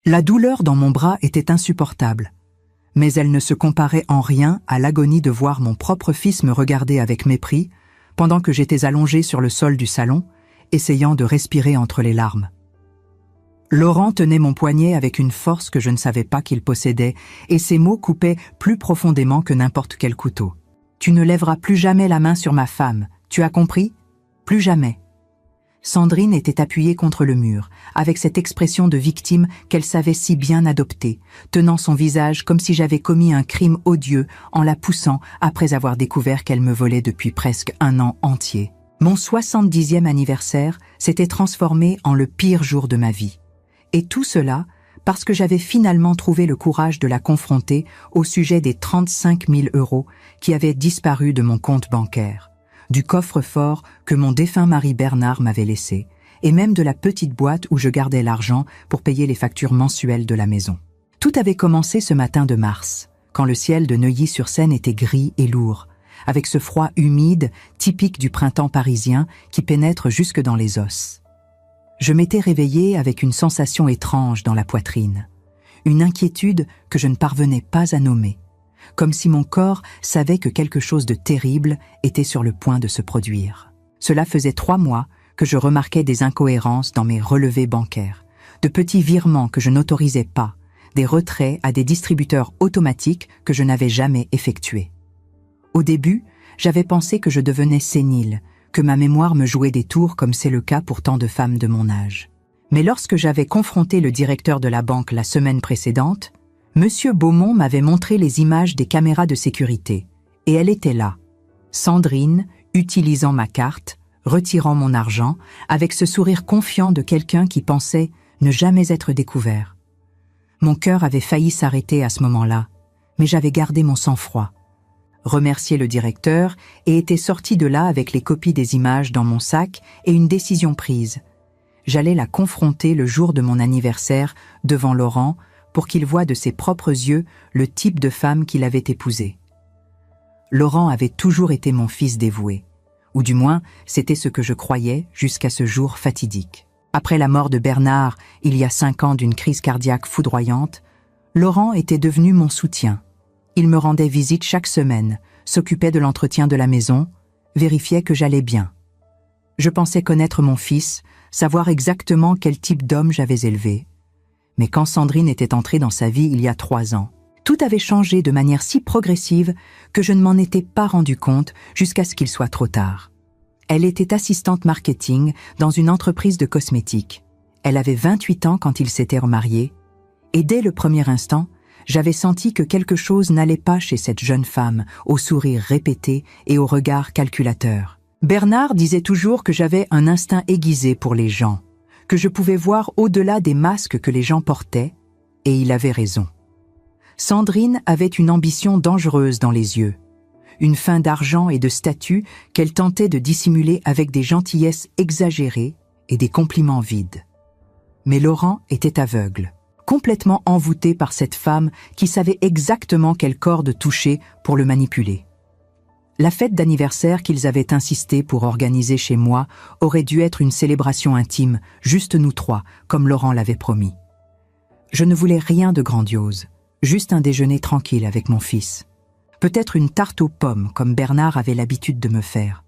La douleur dans mon bras était insupportable, mais elle ne se comparait en rien à l'agonie de voir mon propre fils me regarder avec mépris pendant que j'étais allongé sur le sol du salon, essayant de respirer entre les larmes. Laurent tenait mon poignet avec une force que je ne savais pas qu'il possédait, et ses mots coupaient plus profondément que n'importe quel couteau. « Tu ne lèveras plus jamais la main sur ma femme, tu as compris ? Plus jamais. » Sandrine était appuyée contre le mur, avec cette expression de victime qu'elle savait si bien adopter, tenant son visage comme si j'avais commis un crime odieux en la poussant après avoir découvert qu'elle me volait depuis presque 1 an entier. Mon 70e anniversaire s'était transformé en le pire jour de ma vie. Et tout cela parce que j'avais finalement trouvé le courage de la confronter au sujet des 35 000 € qui avaient disparu de mon compte bancaire, du coffre-fort que mon défunt mari Bernard m'avait laissé, et même de la petite boîte où je gardais l'argent pour payer les factures mensuelles de la maison. Tout avait commencé ce matin de mars, quand le ciel de Neuilly-sur-Seine était gris et lourd, avec ce froid humide typique du printemps parisien qui pénètre jusque dans les os. Je m'étais réveillée avec une sensation étrange dans la poitrine, une inquiétude que je ne parvenais pas à nommer, comme si mon corps savait que quelque chose de terrible était sur le point de se produire. Cela faisait 3 mois que je remarquais des incohérences dans mes relevés bancaires, de petits virements que je n'autorisais pas, des retraits à des distributeurs automatiques que je n'avais jamais effectués. Au début, j'avais pensé que je devenais sénile, que ma mémoire me jouait des tours comme c'est le cas pour tant de femmes de mon âge. Mais lorsque j'avais confronté le directeur de la banque la semaine précédente, Monsieur Beaumont m'avait montré les images des caméras de sécurité, et elle était là, Sandrine, utilisant ma carte, retirant mon argent, avec ce sourire confiant de quelqu'un qui pensait ne jamais être découvert. Mon cœur avait failli s'arrêter à ce moment-là, mais j'avais gardé mon sang-froid, remercié le directeur et était sorti de là avec les copies des images dans mon sac et une décision prise. J'allais la confronter le jour de mon anniversaire devant Laurent pour qu'il voie de ses propres yeux le type de femme qu'il avait épousée. Laurent avait toujours été mon fils dévoué, ou du moins c'était ce que je croyais jusqu'à ce jour fatidique. Après la mort de Bernard, il y a 5 ans d'une crise cardiaque foudroyante, Laurent était devenu mon soutien. Il me rendait visite chaque semaine, s'occupait de l'entretien de la maison, vérifiait que j'allais bien. Je pensais connaître mon fils, savoir exactement quel type d'homme j'avais élevé. Mais quand Sandrine était entrée dans sa vie il y a 3 ans, tout avait changé de manière si progressive que je ne m'en étais pas rendu compte jusqu'à ce qu'il soit trop tard. Elle était assistante marketing dans une entreprise de cosmétiques. Elle avait 28 ans quand ils s'étaient remariés, et dès le premier instant, j'avais senti que quelque chose n'allait pas chez cette jeune femme, au sourire répété et au regard calculateur. Bernard disait toujours que j'avais un instinct aiguisé pour les gens, que je pouvais voir au-delà des masques que les gens portaient, et il avait raison. Sandrine avait une ambition dangereuse dans les yeux, une faim d'argent et de statut qu'elle tentait de dissimuler avec des gentillesses exagérées et des compliments vides. Mais Laurent était aveugle, complètement envoûté par cette femme qui savait exactement quelle corde toucher pour le manipuler. La fête d'anniversaire qu'ils avaient insisté pour organiser chez moi aurait dû être une célébration intime, juste nous 3, comme Laurent l'avait promis. Je ne voulais rien de grandiose, juste un déjeuner tranquille avec mon fils. Peut-être une tarte aux pommes, comme Bernard avait l'habitude de me faire.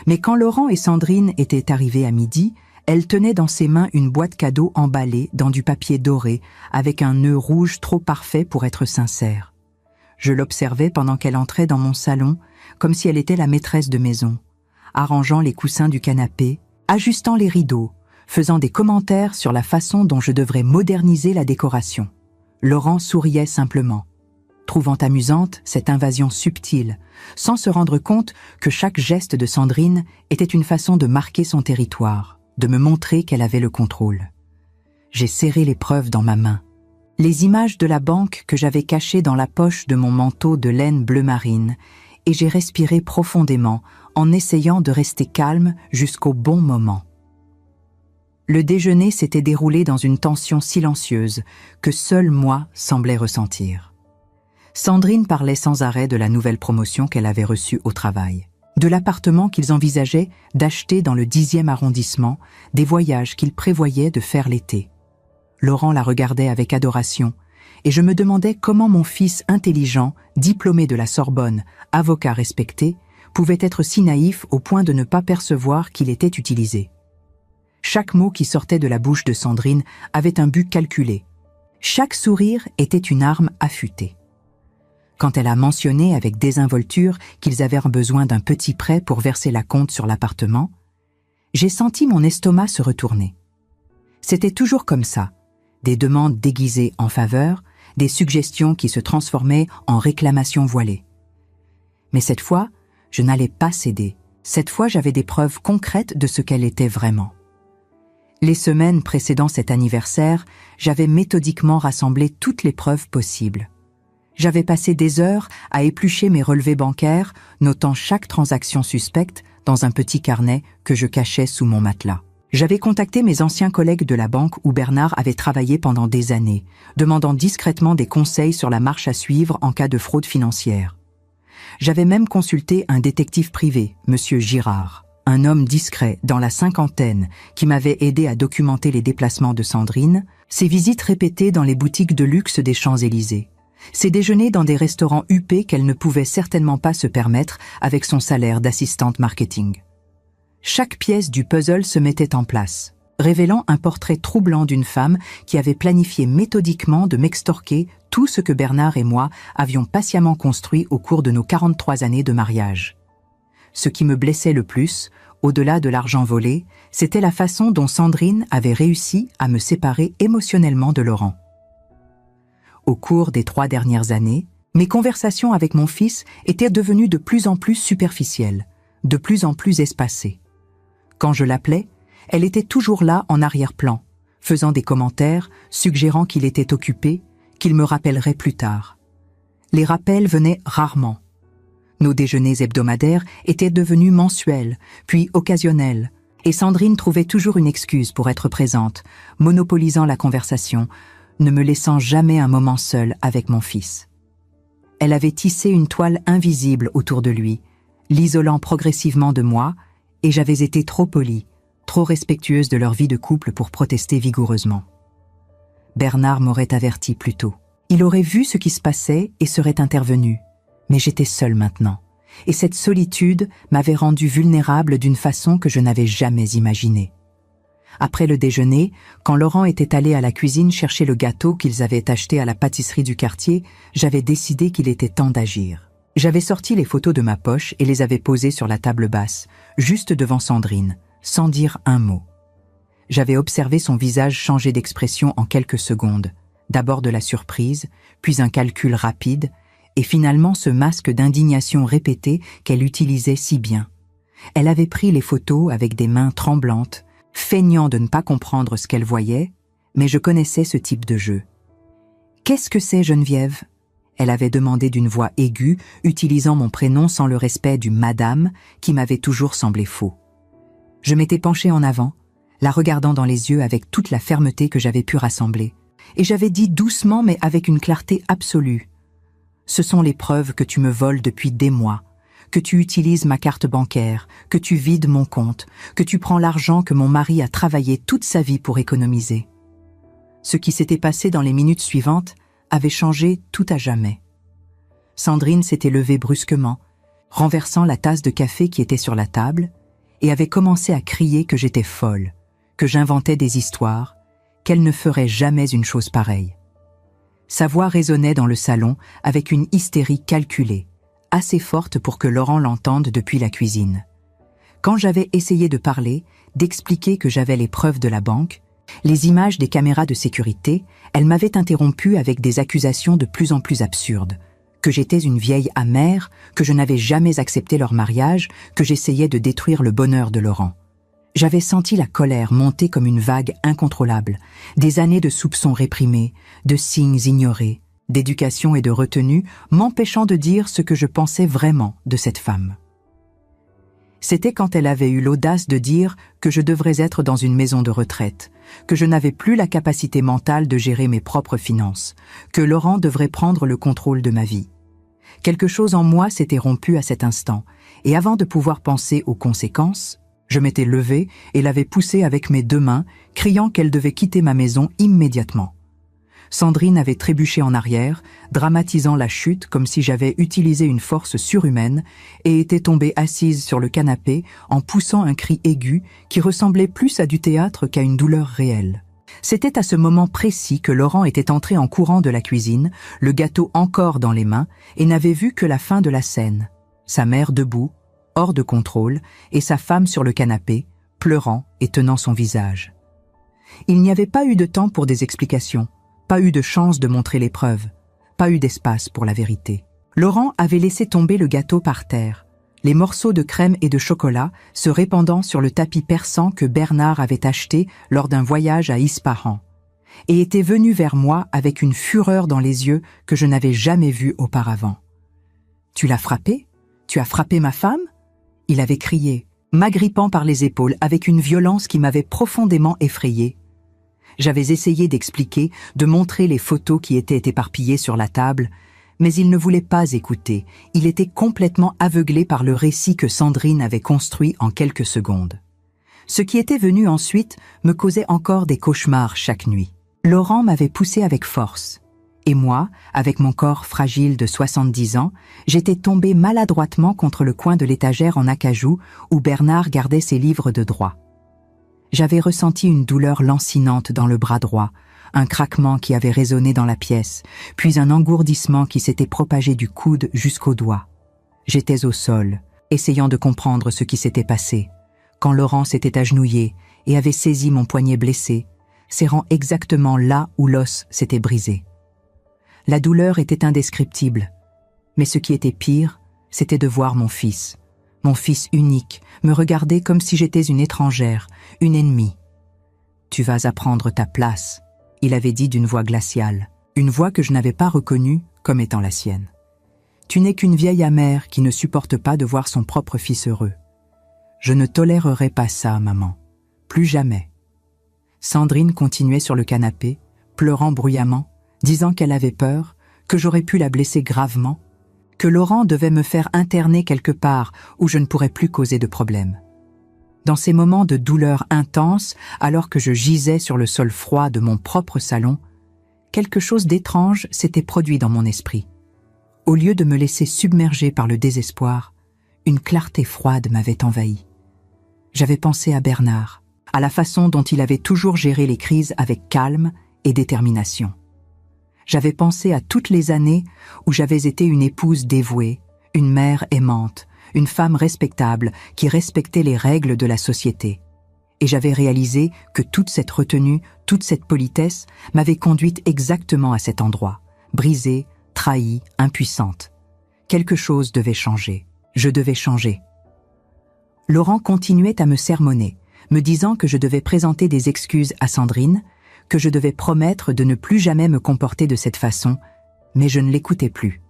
Mais quand Laurent et Sandrine étaient arrivés à midi, elle tenait dans ses mains une boîte cadeau emballée dans du papier doré, avec un nœud rouge trop parfait pour être sincère. Je l'observais pendant qu'elle entrait dans mon salon, comme si elle était la maîtresse de maison, arrangeant les coussins du canapé, ajustant les rideaux, faisant des commentaires sur la façon dont je devrais moderniser la décoration. Laurent souriait simplement, trouvant amusante cette invasion subtile, sans se rendre compte que chaque geste de Sandrine était une façon de marquer son territoire, de me montrer qu'elle avait le contrôle. J'ai serré les preuves dans ma main. Les images de la banque que j'avais cachées dans la poche de mon manteau de laine bleu marine, et j'ai respiré profondément en essayant de rester calme jusqu'au bon moment. Le déjeuner s'était déroulé dans une tension silencieuse que seul moi semblais ressentir. Sandrine parlait sans arrêt de la nouvelle promotion qu'elle avait reçue au travail, de l'appartement qu'ils envisageaient d'acheter dans le 10e arrondissement, des voyages qu'ils prévoyaient de faire l'été. Laurent la regardait avec adoration, et je me demandais comment mon fils intelligent, diplômé de la Sorbonne, avocat respecté, pouvait être si naïf au point de ne pas percevoir qu'il était utilisé. Chaque mot qui sortait de la bouche de Sandrine avait un but calculé. Chaque sourire était une arme affûtée. Quand elle a mentionné avec désinvolture qu'ils avaient besoin d'un petit prêt pour verser la compte sur l'appartement, j'ai senti mon estomac se retourner. C'était toujours comme ça, des demandes déguisées en faveur, des suggestions qui se transformaient en réclamations voilées. Mais cette fois, je n'allais pas céder. Cette fois, j'avais des preuves concrètes de ce qu'elle était vraiment. Les semaines précédant cet anniversaire, j'avais méthodiquement rassemblé toutes les preuves possibles. J'avais passé des heures à éplucher mes relevés bancaires, notant chaque transaction suspecte dans un petit carnet que je cachais sous mon matelas. J'avais contacté mes anciens collègues de la banque où Bernard avait travaillé pendant des années, demandant discrètement des conseils sur la marche à suivre en cas de fraude financière. J'avais même consulté un détective privé, Monsieur Girard, un homme discret dans la cinquantaine qui m'avait aidé à documenter les déplacements de Sandrine, ses visites répétées dans les boutiques de luxe des Champs-Élysées, ses déjeuners dans des restaurants huppés qu'elle ne pouvait certainement pas se permettre avec son salaire d'assistante marketing. Chaque pièce du puzzle se mettait en place, révélant un portrait troublant d'une femme qui avait planifié méthodiquement de m'extorquer tout ce que Bernard et moi avions patiemment construit au cours de nos 43 années de mariage. Ce qui me blessait le plus, au-delà de l'argent volé, c'était la façon dont Sandrine avait réussi à me séparer émotionnellement de Laurent. Au cours des 3 dernières années, mes conversations avec mon fils étaient devenues de plus en plus superficielles, de plus en plus espacées. Quand je l'appelais, elle était toujours là en arrière-plan, faisant des commentaires, suggérant qu'il était occupé, qu'il me rappellerait plus tard. Les rappels venaient rarement. Nos déjeuners hebdomadaires étaient devenus mensuels, puis occasionnels, et Sandrine trouvait toujours une excuse pour être présente, monopolisant la conversation, ne me laissant jamais un moment seul avec mon fils. Elle avait tissé une toile invisible autour de lui, l'isolant progressivement de moi, et j'avais été trop polie, trop respectueuse de leur vie de couple pour protester vigoureusement. Bernard m'aurait averti plus tôt. Il aurait vu ce qui se passait et serait intervenu. Mais j'étais seule maintenant, et cette solitude m'avait rendue vulnérable d'une façon que je n'avais jamais imaginée. Après le déjeuner, quand Laurent était allé à la cuisine chercher le gâteau qu'ils avaient acheté à la pâtisserie du quartier, j'avais décidé qu'il était temps d'agir. J'avais sorti les photos de ma poche et les avais posées sur la table basse, juste devant Sandrine, sans dire un mot. J'avais observé son visage changer d'expression en quelques secondes, d'abord de la surprise, puis un calcul rapide, et finalement ce masque d'indignation répété qu'elle utilisait si bien. Elle avait pris les photos avec des mains tremblantes, feignant de ne pas comprendre ce qu'elle voyait, mais je connaissais ce type de jeu. « Qu'est-ce que c'est, Geneviève ?» Elle avait demandé d'une voix aiguë, utilisant mon prénom sans le respect du « madame » qui m'avait toujours semblé faux. Je m'étais penchée en avant, la regardant dans les yeux avec toute la fermeté que j'avais pu rassembler, et j'avais dit doucement mais avec une clarté absolue: ce sont les preuves que tu me voles depuis des mois, que tu utilises ma carte bancaire, que tu vides mon compte, que tu prends l'argent que mon mari a travaillé toute sa vie pour économiser. Ce qui s'était passé dans les minutes suivantes avait changé tout à jamais. Sandrine s'était levée brusquement, renversant la tasse de café qui était sur la table, et avait commencé à crier que j'étais folle, que j'inventais des histoires, qu'elle ne ferait jamais une chose pareille. Sa voix résonnait dans le salon avec une hystérie calculée, assez forte pour que Laurent l'entende depuis la cuisine. Quand j'avais essayé de parler, d'expliquer que j'avais les preuves de la banque, les images des caméras de sécurité, elle m'avait interrompu avec des accusations de plus en plus absurdes, que j'étais une vieille amère, que je n'avais jamais accepté leur mariage, que j'essayais de détruire le bonheur de Laurent. J'avais senti la colère monter comme une vague incontrôlable, des années de soupçons réprimés, de signes ignorés, d'éducation et de retenue m'empêchant de dire ce que je pensais vraiment de cette femme. C'était quand elle avait eu l'audace de dire que je devrais être dans une maison de retraite, que je n'avais plus la capacité mentale de gérer mes propres finances, que Laurent devrait prendre le contrôle de ma vie. Quelque chose en moi s'était rompu à cet instant, et avant de pouvoir penser aux conséquences, Je m'étais levé et l'avais poussée avec mes 2 mains, criant qu'elle devait quitter ma maison immédiatement. Sandrine avait trébuché en arrière, dramatisant la chute comme si j'avais utilisé une force surhumaine, et était tombée assise sur le canapé en poussant un cri aigu qui ressemblait plus à du théâtre qu'à une douleur réelle. C'était à ce moment précis que Laurent était entré en courant de la cuisine, le gâteau encore dans les mains, et n'avait vu que la fin de la scène. Sa mère debout, hors de contrôle, et sa femme sur le canapé, pleurant et tenant son visage. Il n'y avait pas eu de temps pour des explications, pas eu de chance de montrer les preuves, pas eu d'espace pour la vérité. Laurent avait laissé tomber le gâteau par terre, les morceaux de crème et de chocolat se répandant sur le tapis persan que Bernard avait acheté lors d'un voyage à Ispahan, et était venu vers moi avec une fureur dans les yeux que je n'avais jamais vue auparavant. « Tu l'as frappé ? Tu as frappé ma femme ?» Il avait crié, m'agrippant par les épaules avec une violence qui m'avait profondément effrayé. J'avais essayé d'expliquer, de montrer les photos qui étaient éparpillées sur la table, mais il ne voulait pas écouter. Il était complètement aveuglé par le récit que Sandrine avait construit en quelques secondes. Ce qui était venu ensuite me causait encore des cauchemars chaque nuit. Laurent m'avait poussé avec force. Et moi, avec mon corps fragile de 70 ans, j'étais tombée maladroitement contre le coin de l'étagère en acajou où Bernard gardait ses livres de droit. J'avais ressenti une douleur lancinante dans le bras droit, un craquement qui avait résonné dans la pièce, puis un engourdissement qui s'était propagé du coude jusqu'au doigt. J'étais au sol, essayant de comprendre ce qui s'était passé, quand Laurent s'était agenouillé et avait saisi mon poignet blessé, serrant exactement là où l'os s'était brisé. La douleur était indescriptible, mais ce qui était pire, c'était de voir mon fils unique, me regarder comme si j'étais une étrangère, une ennemie. « Tu vas apprendre ta place », il avait dit d'une voix glaciale, une voix que je n'avais pas reconnue comme étant la sienne. « Tu n'es qu'une vieille amère qui ne supporte pas de voir son propre fils heureux. Je ne tolérerai pas ça, maman. Plus jamais. » Sandrine continuait sur le canapé, pleurant bruyamment, disant qu'elle avait peur, que j'aurais pu la blesser gravement, que Laurent devait me faire interner quelque part où je ne pourrais plus causer de problème. Dans ces moments de douleur intense, alors que je gisais sur le sol froid de mon propre salon, quelque chose d'étrange s'était produit dans mon esprit. Au lieu de me laisser submerger par le désespoir, une clarté froide m'avait envahi. J'avais pensé à Bernard, à la façon dont il avait toujours géré les crises avec calme et détermination. J'avais pensé à toutes les années où j'avais été une épouse dévouée, une mère aimante, une femme respectable qui respectait les règles de la société. Et j'avais réalisé que toute cette retenue, toute cette politesse m'avait conduite exactement à cet endroit, brisée, trahie, impuissante. Quelque chose devait changer. Je devais changer. Laurent continuait à me sermonner, me disant que je devais présenter des excuses à Sandrine, que je devais promettre de ne plus jamais me comporter de cette façon, mais je ne l'écoutais plus.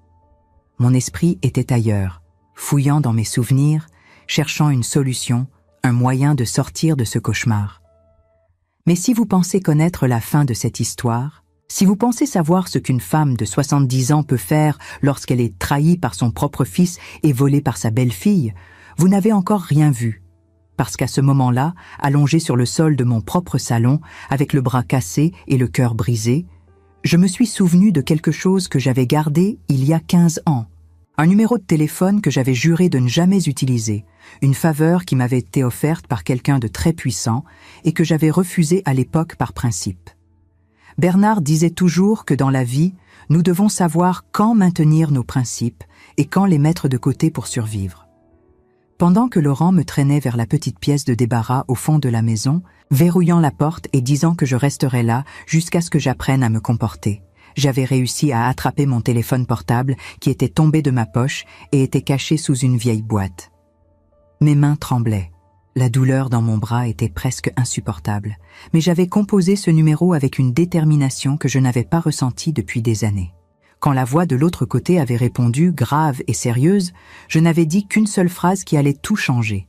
Mon esprit était ailleurs, fouillant dans mes souvenirs, cherchant une solution, un moyen de sortir de ce cauchemar. Mais si vous pensez connaître la fin de cette histoire, si vous pensez savoir ce qu'une femme de 70 ans peut faire lorsqu'elle est trahie par son propre fils et volée par sa belle-fille, vous n'avez encore rien vu. Parce qu'à ce moment-là, allongé sur le sol de mon propre salon, avec le bras cassé et le cœur brisé, je me suis souvenu de quelque chose que j'avais gardé il y a 15 ans. Un numéro de téléphone que j'avais juré de ne jamais utiliser, une faveur qui m'avait été offerte par quelqu'un de très puissant et que j'avais refusé à l'époque par principe. Bernard disait toujours que dans la vie, nous devons savoir quand maintenir nos principes et quand les mettre de côté pour survivre. Pendant que Laurent me traînait vers la petite pièce de débarras au fond de la maison, verrouillant la porte et disant que je resterais là jusqu'à ce que j'apprenne à me comporter, j'avais réussi à attraper mon téléphone portable qui était tombé de ma poche et était caché sous une vieille boîte. Mes mains tremblaient. La douleur dans mon bras était presque insupportable, mais j'avais composé ce numéro avec une détermination que je n'avais pas ressentie depuis des années. Quand la voix de l'autre côté avait répondu, grave et sérieuse, je n'avais dit qu'une seule phrase qui allait tout changer.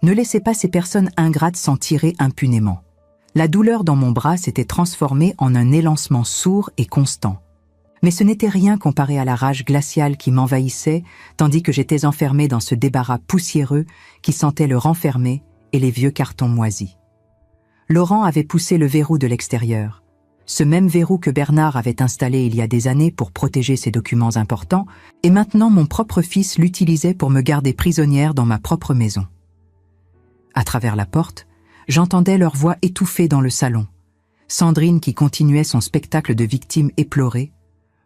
Ne laissez pas ces personnes ingrates s'en tirer impunément. La douleur dans mon bras s'était transformée en un élancement sourd et constant. Mais ce n'était rien comparé à la rage glaciale qui m'envahissait, tandis que j'étais enfermée dans ce débarras poussiéreux qui sentait le renfermé et les vieux cartons moisis. Laurent avait poussé le verrou de l'extérieur. Ce même verrou que Bernard avait installé il y a des années pour protéger ses documents importants, et maintenant mon propre fils l'utilisait pour me garder prisonnière dans ma propre maison. À travers la porte, j'entendais leur voix étouffée dans le salon. Sandrine qui continuait son spectacle de victime éplorée,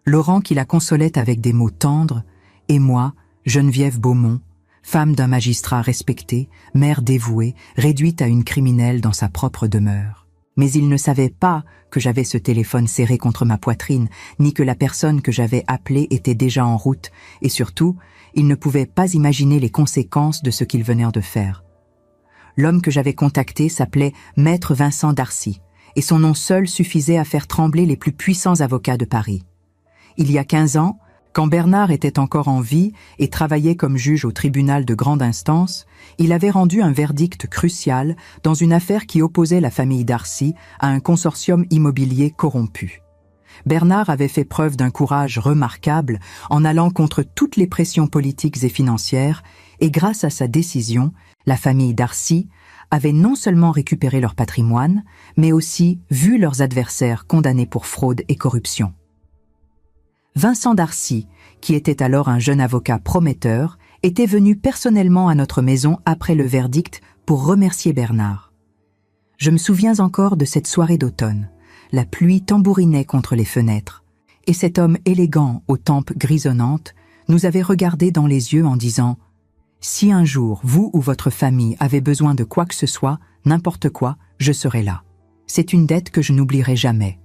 Laurent qui la consolait avec des mots tendres, et moi, Geneviève Beaumont, femme d'un magistrat respecté, mère dévouée, réduite à une criminelle dans sa propre demeure. Mais ils ne savaient pas que j'avais ce téléphone serré contre ma poitrine, ni que la personne que j'avais appelée était déjà en route, et surtout, ils ne pouvaient pas imaginer les conséquences de ce qu'ils venaient de faire. L'homme que j'avais contacté s'appelait Maître Vincent Darcy, et son nom seul suffisait à faire trembler les plus puissants avocats de Paris. Il y a 15 ans, quand Bernard était encore en vie et travaillait comme juge au tribunal de grande instance, il avait rendu un verdict crucial dans une affaire qui opposait la famille Darcy à un consortium immobilier corrompu. Bernard avait fait preuve d'un courage remarquable en allant contre toutes les pressions politiques et financières, et grâce à sa décision, la famille Darcy avait non seulement récupéré leur patrimoine, mais aussi vu leurs adversaires condamnés pour fraude et corruption. Vincent Darcy, qui était alors un jeune avocat prometteur, était venu personnellement à notre maison après le verdict pour remercier Bernard. Je me souviens encore de cette soirée d'automne. La pluie tambourinait contre les fenêtres, et cet homme élégant aux tempes grisonnantes nous avait regardés dans les yeux en disant « Si un jour, vous ou votre famille avez besoin de quoi que ce soit, n'importe quoi, je serai là. C'est une dette que je n'oublierai jamais. »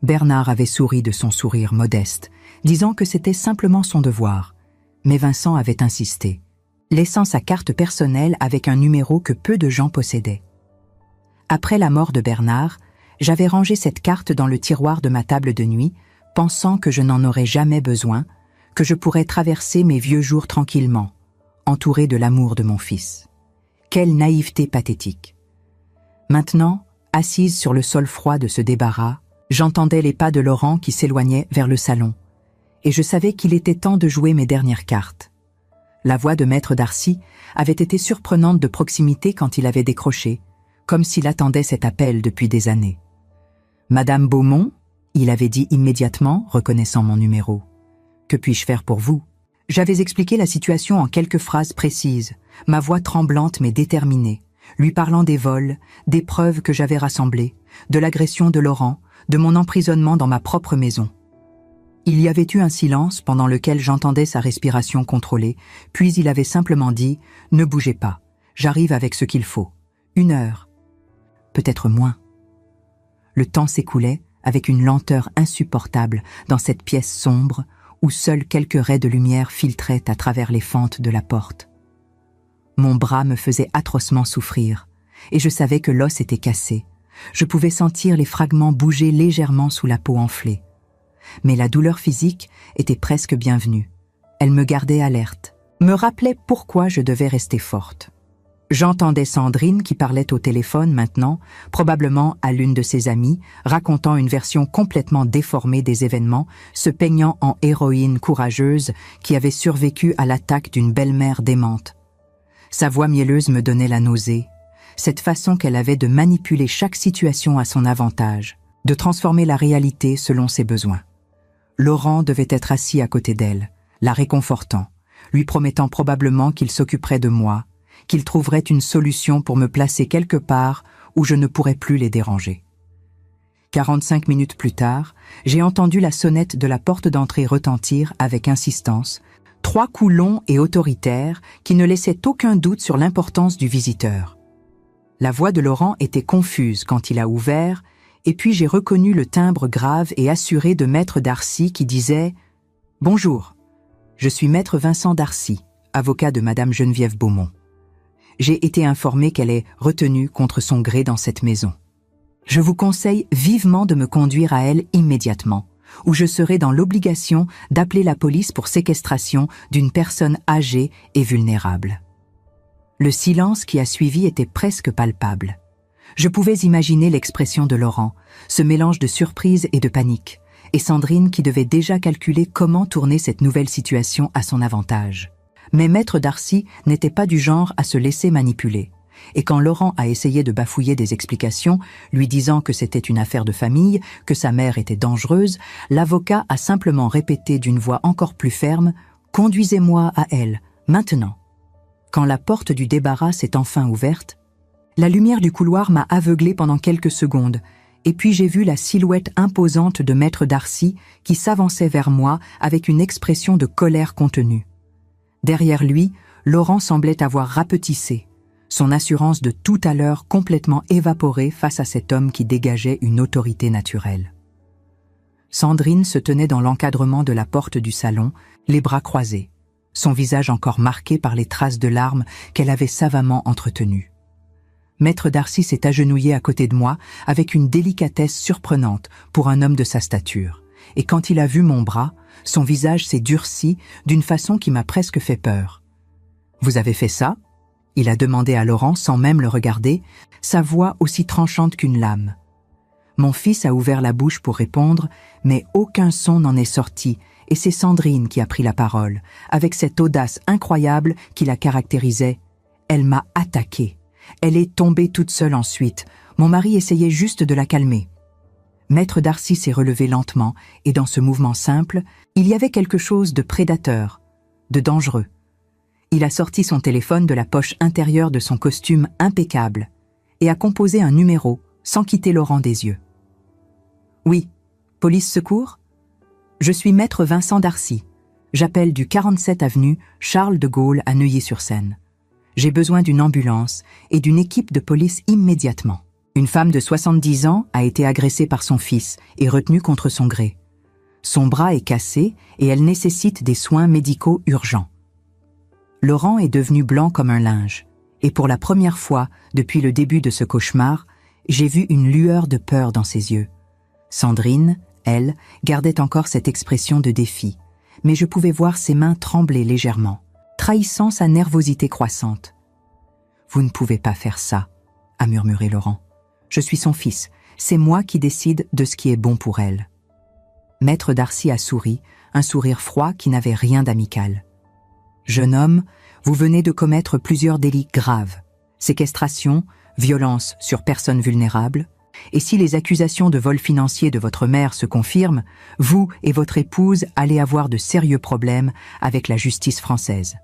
Bernard avait souri de son sourire modeste, disant que c'était simplement son devoir. Mais Vincent avait insisté, laissant sa carte personnelle avec un numéro que peu de gens possédaient. Après la mort de Bernard, j'avais rangé cette carte dans le tiroir de ma table de nuit, pensant que je n'en aurais jamais besoin, que je pourrais traverser mes vieux jours tranquillement, entouré de l'amour de mon fils. Quelle naïveté pathétique. Maintenant, assise sur le sol froid de ce débarras, j'entendais les pas de Laurent qui s'éloignaient vers le salon, et je savais qu'il était temps de jouer mes dernières cartes. La voix de Maître Darcy avait été surprenante de proximité quand il avait décroché, comme s'il attendait cet appel depuis des années. « Madame Beaumont ?» il avait dit immédiatement, reconnaissant mon numéro. « Que puis-je faire pour vous ?» J'avais expliqué la situation en quelques phrases précises, ma voix tremblante mais déterminée, lui parlant des vols, des preuves que j'avais rassemblées, de l'agression de Laurent, de mon emprisonnement dans ma propre maison. Il y avait eu un silence pendant lequel j'entendais sa respiration contrôlée, puis il avait simplement dit « Ne bougez pas, j'arrive avec ce qu'il faut. 1 heure. Peut-être moins. » Le temps s'écoulait avec une lenteur insupportable dans cette pièce sombre où seuls quelques raies de lumière filtraient à travers les fentes de la porte. Mon bras me faisait atrocement souffrir, et je savais que l'os était cassé. Je pouvais sentir les fragments bouger légèrement sous la peau enflée. Mais la douleur physique était presque bienvenue. Elle me gardait alerte, me rappelait pourquoi je devais rester forte. J'entendais Sandrine qui parlait au téléphone maintenant, probablement à l'une de ses amies, racontant une version complètement déformée des événements, se peignant en héroïne courageuse qui avait survécu à l'attaque d'une belle-mère démente. Sa voix mielleuse me donnait la nausée. Cette façon qu'elle avait de manipuler chaque situation à son avantage, de transformer la réalité selon ses besoins. Laurent devait être assis à côté d'elle, la réconfortant, lui promettant probablement qu'il s'occuperait de moi, qu'il trouverait une solution pour me placer quelque part où je ne pourrais plus les déranger. 45 minutes plus tard, j'ai entendu la sonnette de la porte d'entrée retentir avec insistance, 3 coups longs et autoritaires qui ne laissaient aucun doute sur l'importance du visiteur. La voix de Laurent était confuse quand il a ouvert, et puis j'ai reconnu le timbre grave et assuré de Maître Darcy qui disait « Bonjour, je suis Maître Vincent Darcy, avocat de Madame Geneviève Beaumont. J'ai été informé qu'elle est retenue contre son gré dans cette maison. Je vous conseille vivement de me conduire à elle immédiatement, ou je serai dans l'obligation d'appeler la police pour séquestration d'une personne âgée et vulnérable. » Le silence qui a suivi était presque palpable. Je pouvais imaginer l'expression de Laurent, ce mélange de surprise et de panique, et Sandrine qui devait déjà calculer comment tourner cette nouvelle situation à son avantage. Mais Maître Darcy n'était pas du genre à se laisser manipuler. Et quand Laurent a essayé de bafouiller des explications, lui disant que c'était une affaire de famille, que sa mère était dangereuse, l'avocat a simplement répété d'une voix encore plus ferme « Conduisez-moi à elle, maintenant ». Quand la porte du débarras s'est enfin ouverte, la lumière du couloir m'a aveuglée pendant quelques secondes, et puis j'ai vu la silhouette imposante de Maître Darcy qui s'avançait vers moi avec une expression de colère contenue. Derrière lui, Laurent semblait avoir rapetissé, son assurance de tout à l'heure complètement évaporée face à cet homme qui dégageait une autorité naturelle. Sandrine se tenait dans l'encadrement de la porte du salon, les bras croisés, son visage encore marqué par les traces de larmes qu'elle avait savamment entretenues. Maître Darcy s'est agenouillé à côté de moi avec une délicatesse surprenante pour un homme de sa stature, et quand il a vu mon bras, son visage s'est durci d'une façon qui m'a presque fait peur. « Vous avez fait ça ?» il a demandé à Laurent sans même le regarder, sa voix aussi tranchante qu'une lame. Mon fils a ouvert la bouche pour répondre, mais aucun son n'en est sorti, et c'est Sandrine qui a pris la parole, avec cette audace incroyable qui la caractérisait. Elle m'a attaquée. Elle est tombée toute seule ensuite. Mon mari essayait juste de la calmer. Maître Darcy s'est relevé lentement, et dans ce mouvement simple, il y avait quelque chose de prédateur, de dangereux. Il a sorti son téléphone de la poche intérieure de son costume impeccable et a composé un numéro sans quitter Laurent des yeux. « Oui, police secours ? Je suis maître Vincent Darcy. J'appelle du 47 avenue Charles de Gaulle à Neuilly-sur-Seine. J'ai besoin d'une ambulance et d'une équipe de police immédiatement. Une femme de 70 ans a été agressée par son fils et retenue contre son gré. Son bras est cassé et elle nécessite des soins médicaux urgents. » Laurent est devenu blanc comme un linge, et pour la première fois depuis le début de ce cauchemar, j'ai vu une lueur de peur dans ses yeux. Sandrine, elle, gardait encore cette expression de défi, mais je pouvais voir ses mains trembler légèrement, trahissant sa nervosité croissante. « Vous ne pouvez pas faire ça », a murmuré Laurent. « Je suis son fils, c'est moi qui décide de ce qui est bon pour elle. » Maître Darcy a souri, un sourire froid qui n'avait rien d'amical. « Jeune homme, vous venez de commettre plusieurs délits graves, séquestration, violence sur personnes vulnérables, et si les accusations de vol financier de votre mère se confirment, vous et votre épouse allez avoir de sérieux problèmes avec la justice française. »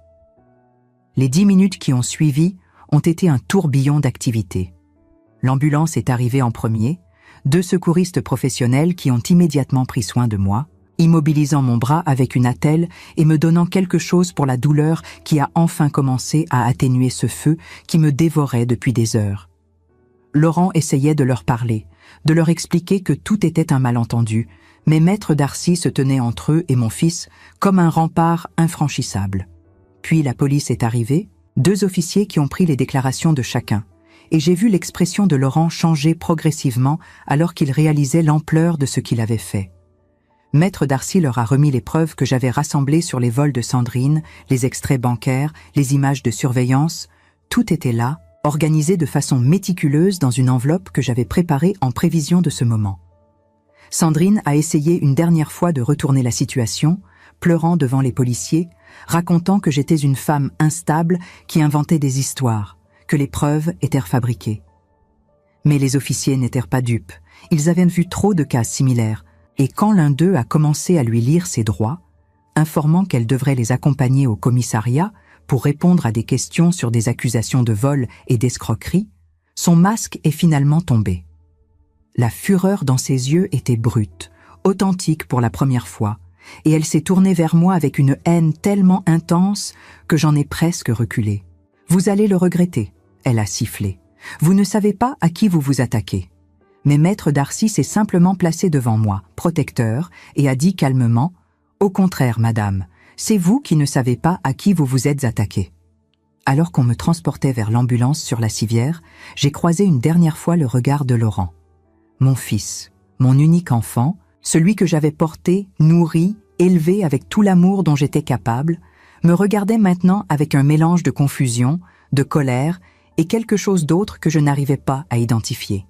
Les 10 minutes qui ont suivi ont été un tourbillon d'activités. L'ambulance est arrivée en premier, 2 secouristes professionnels qui ont immédiatement pris soin de moi, immobilisant mon bras avec une attelle et me donnant quelque chose pour la douleur qui a enfin commencé à atténuer ce feu qui me dévorait depuis des heures. Laurent essayait de leur parler, de leur expliquer que tout était un malentendu, mais Maître Darcy se tenait entre eux et mon fils comme un rempart infranchissable. Puis la police est arrivée, 2 officiers qui ont pris les déclarations de chacun, et j'ai vu l'expression de Laurent changer progressivement alors qu'il réalisait l'ampleur de ce qu'il avait fait. Maître Darcy leur a remis les preuves que j'avais rassemblées sur les vols de Sandrine, les extraits bancaires, les images de surveillance. Tout était là, organisé de façon méticuleuse dans une enveloppe que j'avais préparée en prévision de ce moment. Sandrine a essayé une dernière fois de retourner la situation, pleurant devant les policiers, racontant que j'étais une femme instable qui inventait des histoires, que les preuves étaient fabriquées. Mais les officiers n'étaient pas dupes, ils avaient vu trop de cas similaires, et quand l'un d'eux a commencé à lui lire ses droits, informant qu'elle devrait les accompagner au commissariat pour répondre à des questions sur des accusations de vol et d'escroquerie, son masque est finalement tombé. La fureur dans ses yeux était brute, authentique pour la première fois, et elle s'est tournée vers moi avec une haine tellement intense que j'en ai presque reculé. « Vous allez le regretter », elle a sifflé. « Vous ne savez pas à qui vous vous attaquez. » Mais Maître Darcy s'est simplement placé devant moi, protecteur, et a dit calmement « Au contraire, madame, c'est vous qui ne savez pas à qui vous vous êtes attaqué. » Alors qu'on me transportait vers l'ambulance sur la civière, j'ai croisé une dernière fois le regard de Laurent. Mon fils, mon unique enfant, celui que j'avais porté, nourri, élevé avec tout l'amour dont j'étais capable, me regardait maintenant avec un mélange de confusion, de colère et quelque chose d'autre que je n'arrivais pas à identifier.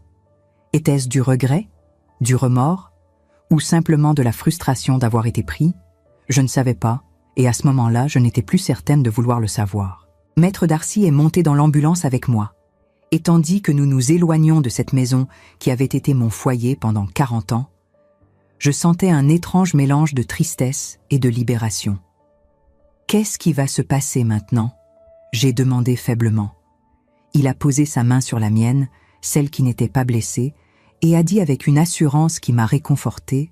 Était-ce du regret, du remords, Ou simplement de la frustration d'avoir été pris? Je ne savais pas, et à ce moment-là, je n'étais plus certaine de vouloir le savoir. Maître Darcy est monté dans l'ambulance avec moi, et tandis que nous nous éloignions de cette maison qui avait été mon foyer pendant 40 ans, je sentais un étrange mélange de tristesse et de libération. « Qu'est-ce qui va se passer maintenant ?» j'ai demandé faiblement. Il a posé sa main sur la mienne, celle qui n'était pas blessée, et a dit avec une assurance qui m'a réconfortée: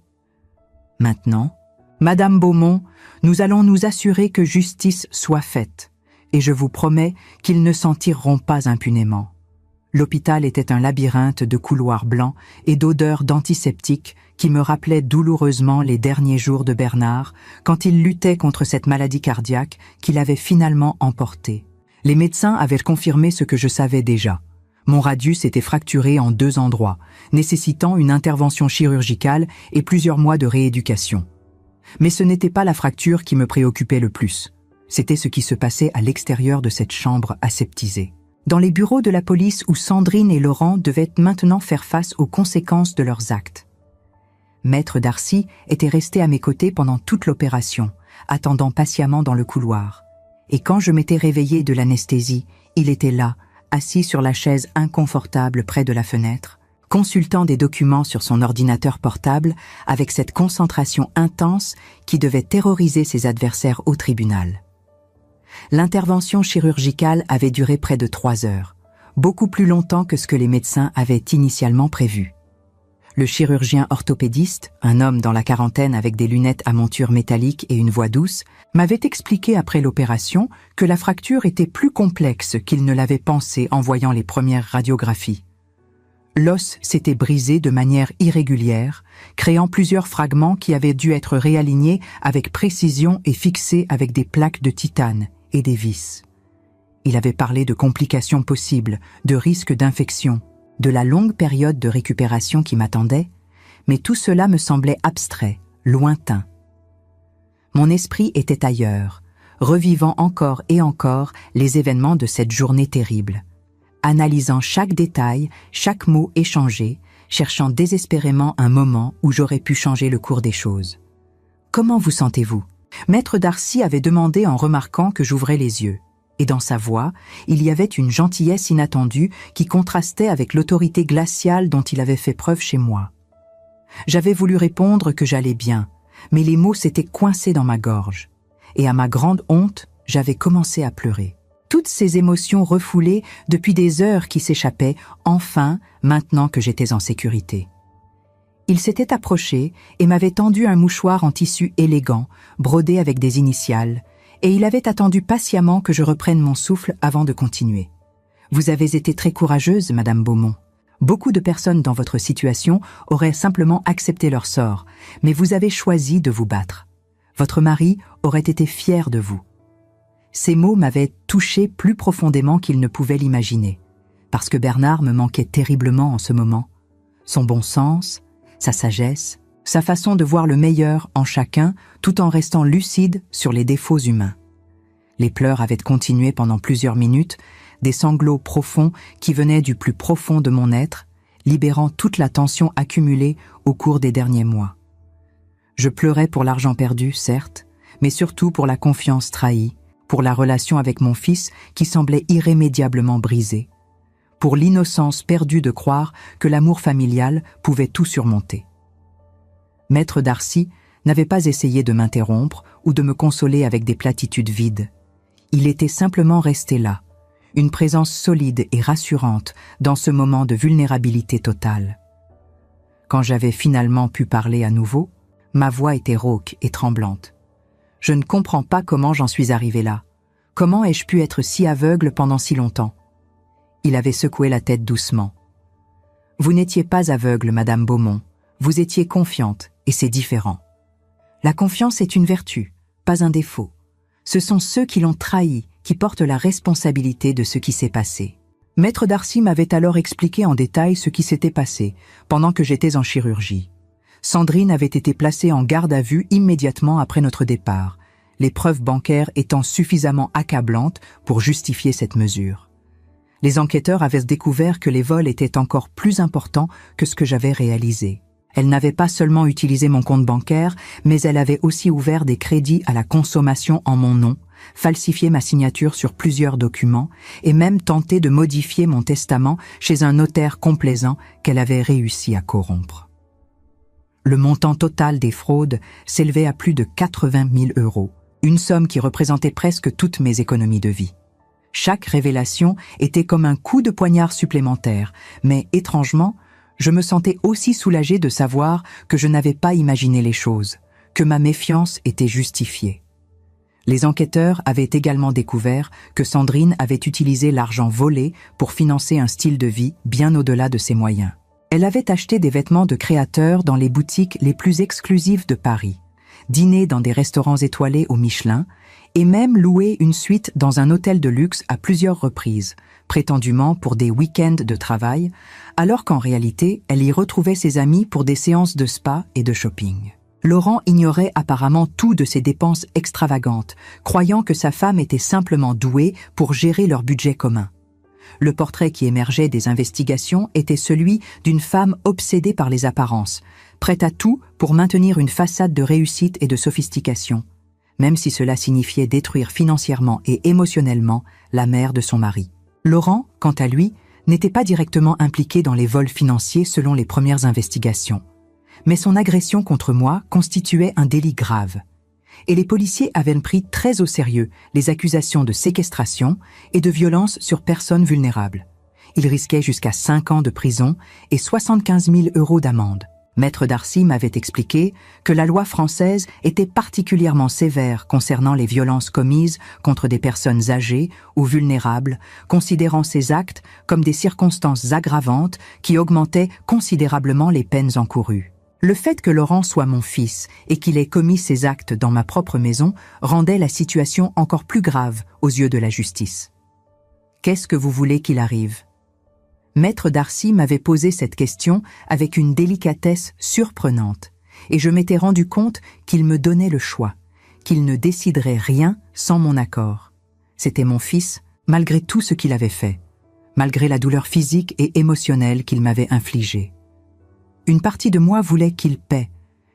« Maintenant, Madame Beaumont, nous allons nous assurer que justice soit faite, et je vous promets qu'ils ne s'en tireront pas impunément. » L'hôpital était un labyrinthe de couloirs blancs et d'odeurs d'antiseptiques qui me rappelaient douloureusement les derniers jours de Bernard, quand il luttait contre cette maladie cardiaque qu'il avait finalement emportée. Les médecins avaient confirmé ce que je savais déjà. Mon radius était fracturé en 2 endroits, nécessitant une intervention chirurgicale et plusieurs mois de rééducation. Mais ce n'était pas la fracture qui me préoccupait le plus. C'était ce qui se passait à l'extérieur de cette chambre aseptisée. Dans les bureaux de la police où Sandrine et Laurent devaient maintenant faire face aux conséquences de leurs actes. Maître Darcy était resté à mes côtés pendant toute l'opération, attendant patiemment dans le couloir. Et quand je m'étais réveillée de l'anesthésie, il était là, assis sur la chaise inconfortable près de la fenêtre, consultant des documents sur son ordinateur portable avec cette concentration intense qui devait terroriser ses adversaires au tribunal. L'intervention chirurgicale avait duré près de 3 heures, beaucoup plus longtemps que ce que les médecins avaient initialement prévu. Le chirurgien orthopédiste, un homme dans la quarantaine avec des lunettes à monture métallique et une voix douce, m'avait expliqué après l'opération que la fracture était plus complexe qu'il ne l'avait pensé en voyant les premières radiographies. L'os s'était brisé de manière irrégulière, créant plusieurs fragments qui avaient dû être réalignés avec précision et fixés avec des plaques de titane et des vis. Il avait parlé de complications possibles, de risques d'infection, de la longue période de récupération qui m'attendait, mais tout cela me semblait abstrait, lointain. Mon esprit était ailleurs, revivant encore et encore les événements de cette journée terrible, analysant chaque détail, chaque mot échangé, cherchant désespérément un moment où j'aurais pu changer le cours des choses. « Comment vous sentez-vous » Maître Darcy avait demandé en remarquant que j'ouvrais les yeux, et dans sa voix, il y avait une gentillesse inattendue qui contrastait avec l'autorité glaciale dont il avait fait preuve chez moi. J'avais voulu répondre que j'allais bien, mais les mots s'étaient coincés dans ma gorge, et à ma grande honte, j'avais commencé à pleurer. Toutes ces émotions refoulées depuis des heures qui s'échappaient, enfin, maintenant que j'étais en sécurité. Il s'était approché et m'avait tendu un mouchoir en tissu élégant, brodé avec des initiales, et il avait attendu patiemment que je reprenne mon souffle avant de continuer. « Vous avez été très courageuse, Madame Beaumont. Beaucoup de personnes dans votre situation auraient simplement accepté leur sort, mais vous avez choisi de vous battre. Votre mari aurait été fier de vous. » Ces mots m'avaient touché plus profondément qu'il ne pouvait l'imaginer, parce que Bernard me manquait terriblement en ce moment. Son bon sens, sa sagesse, sa façon de voir le meilleur en chacun tout en restant lucide sur les défauts humains. Les pleurs avaient continué pendant plusieurs minutes, des sanglots profonds qui venaient du plus profond de mon être, libérant toute la tension accumulée au cours des derniers mois. Je pleurais pour l'argent perdu, certes, mais surtout pour la confiance trahie, pour la relation avec mon fils qui semblait irrémédiablement brisée, pour l'innocence perdue de croire que l'amour familial pouvait tout surmonter. Maître Darcy n'avait pas essayé de m'interrompre ou de me consoler avec des platitudes vides. Il était simplement resté là, une présence solide et rassurante dans ce moment de vulnérabilité totale. Quand j'avais finalement pu parler à nouveau, ma voix était rauque et tremblante. Je ne comprends pas comment j'en suis arrivé là. Comment ai-je pu être si aveugle pendant si longtemps ? Il avait secoué la tête doucement. « Vous n'étiez pas aveugle, Madame Beaumont. Vous étiez confiante, et c'est différent. La confiance est une vertu, pas un défaut. Ce sont ceux qui l'ont trahi qui portent la responsabilité de ce qui s'est passé. » Maître Darcy m'avait alors expliqué en détail ce qui s'était passé pendant que j'étais en chirurgie. Sandrine avait été placée en garde à vue immédiatement après notre départ, les preuves bancaires étant suffisamment accablantes pour justifier cette mesure. Les enquêteurs avaient découvert que les vols étaient encore plus importants que ce que j'avais réalisé. Elle n'avait pas seulement utilisé mon compte bancaire, mais elle avait aussi ouvert des crédits à la consommation en mon nom, falsifié ma signature sur plusieurs documents et même tenté de modifier mon testament chez un notaire complaisant qu'elle avait réussi à corrompre. Le montant total des fraudes s'élevait à plus de 80 000 €, une somme qui représentait presque toutes mes économies de vie. Chaque révélation était comme un coup de poignard supplémentaire, mais étrangement, je me sentais aussi soulagée de savoir que je n'avais pas imaginé les choses, que ma méfiance était justifiée. Les enquêteurs avaient également découvert que Sandrine avait utilisé l'argent volé pour financer un style de vie bien au-delà de ses moyens. Elle avait acheté des vêtements de créateurs dans les boutiques les plus exclusives de Paris, dîné dans des restaurants étoilés au Michelin et même loué une suite dans un hôtel de luxe à plusieurs reprises, prétendument pour des week-ends de travail, alors qu'en réalité, elle y retrouvait ses amis pour des séances de spa et de shopping. Laurent ignorait apparemment tout de ses dépenses extravagantes, croyant que sa femme était simplement douée pour gérer leur budget commun. Le portrait qui émergeait des investigations était celui d'une femme obsédée par les apparences, prête à tout pour maintenir une façade de réussite et de sophistication, même si cela signifiait détruire financièrement et émotionnellement la mère de son mari. Laurent, quant à lui, n'était pas directement impliqué dans les vols financiers selon les premières investigations. Mais son agression contre moi constituait un délit grave. Et les policiers avaient pris très au sérieux les accusations de séquestration et de violence sur personnes vulnérables. Il risquait jusqu'à 5 ans de prison et 75 000 € d'amende. Maître Darcy m'avait expliqué que la loi française était particulièrement sévère concernant les violences commises contre des personnes âgées ou vulnérables, considérant ces actes comme des circonstances aggravantes qui augmentaient considérablement les peines encourues. Le fait que Laurent soit mon fils et qu'il ait commis ces actes dans ma propre maison rendait la situation encore plus grave aux yeux de la justice. Qu'est-ce que vous voulez qu'il arrive ? Maître Darcy m'avait posé cette question avec une délicatesse surprenante, et je m'étais rendu compte qu'il me donnait le choix, qu'il ne déciderait rien sans mon accord. C'était mon fils, malgré tout ce qu'il avait fait, malgré la douleur physique et émotionnelle qu'il m'avait infligée. Une partie de moi voulait qu'il paie,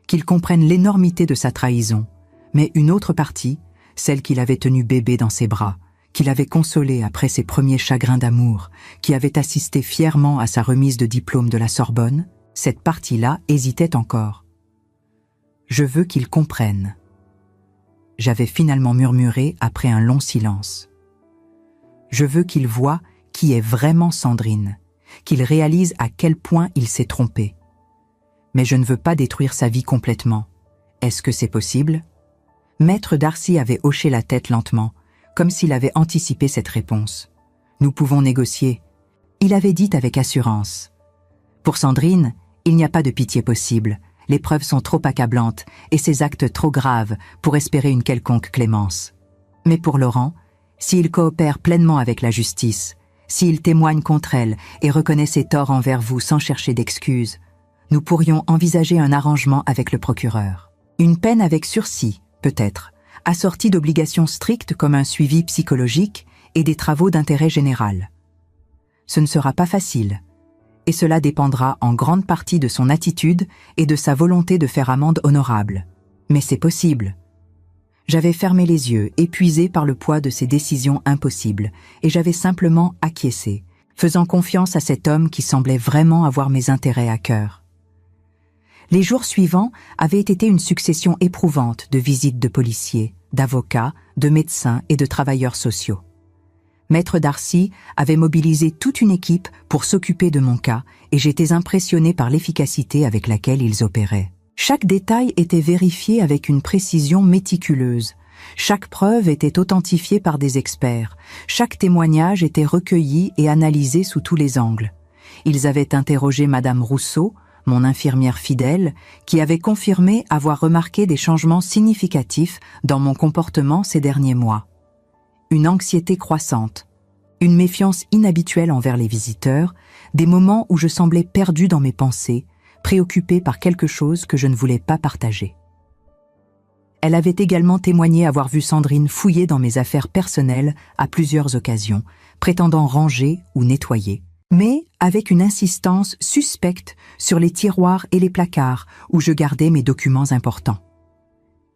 qu'il comprenne l'énormité de sa trahison, mais une autre partie, celle qu'il avait tenu bébé dans ses bras, qu'il avait consolé après ses premiers chagrins d'amour, qui avait assisté fièrement à sa remise de diplôme de la Sorbonne, cette partie-là hésitait encore. « Je veux qu'il comprenne. » J'avais finalement murmuré après un long silence. « Je veux qu'il voie qui est vraiment Sandrine, qu'il réalise à quel point il s'est trompé. Mais je ne veux pas détruire sa vie complètement. Est-ce que c'est possible ?» Maître Darcy avait hoché la tête lentement, comme s'il avait anticipé cette réponse. « Nous pouvons négocier. » Il avait dit avec assurance. « Pour Sandrine, il n'y a pas de pitié possible. Les preuves sont trop accablantes et ses actes trop graves pour espérer une quelconque clémence. Mais pour Laurent, s'il coopère pleinement avec la justice, s'il témoigne contre elle et reconnaît ses torts envers vous sans chercher d'excuses, nous pourrions envisager un arrangement avec le procureur. Une peine avec sursis, peut-être, assortie d'obligations strictes comme un suivi psychologique et des travaux d'intérêt général. Ce ne sera pas facile, et cela dépendra en grande partie de son attitude et de sa volonté de faire amende honorable. Mais c'est possible. J'avais fermé les yeux, épuisé par le poids de ces décisions impossibles, et j'avais simplement acquiescé, faisant confiance à cet homme qui semblait vraiment avoir mes intérêts à cœur. Les jours suivants avaient été une succession éprouvante de visites de policiers, d'avocats, de médecins et de travailleurs sociaux. Maître Darcy avait mobilisé toute une équipe pour s'occuper de mon cas et j'étais impressionné par l'efficacité avec laquelle ils opéraient. Chaque détail était vérifié avec une précision méticuleuse. Chaque preuve était authentifiée par des experts. Chaque témoignage était recueilli et analysé sous tous les angles. Ils avaient interrogé Madame Rousseau, mon infirmière fidèle, qui avait confirmé avoir remarqué des changements significatifs dans mon comportement ces derniers mois. Une anxiété croissante, une méfiance inhabituelle envers les visiteurs, des moments où je semblais perdu dans mes pensées, préoccupé par quelque chose que je ne voulais pas partager. Elle avait également témoigné avoir vu Sandrine fouiller dans mes affaires personnelles à plusieurs occasions, prétendant ranger ou nettoyer, mais avec une insistance suspecte sur les tiroirs et les placards où je gardais mes documents importants.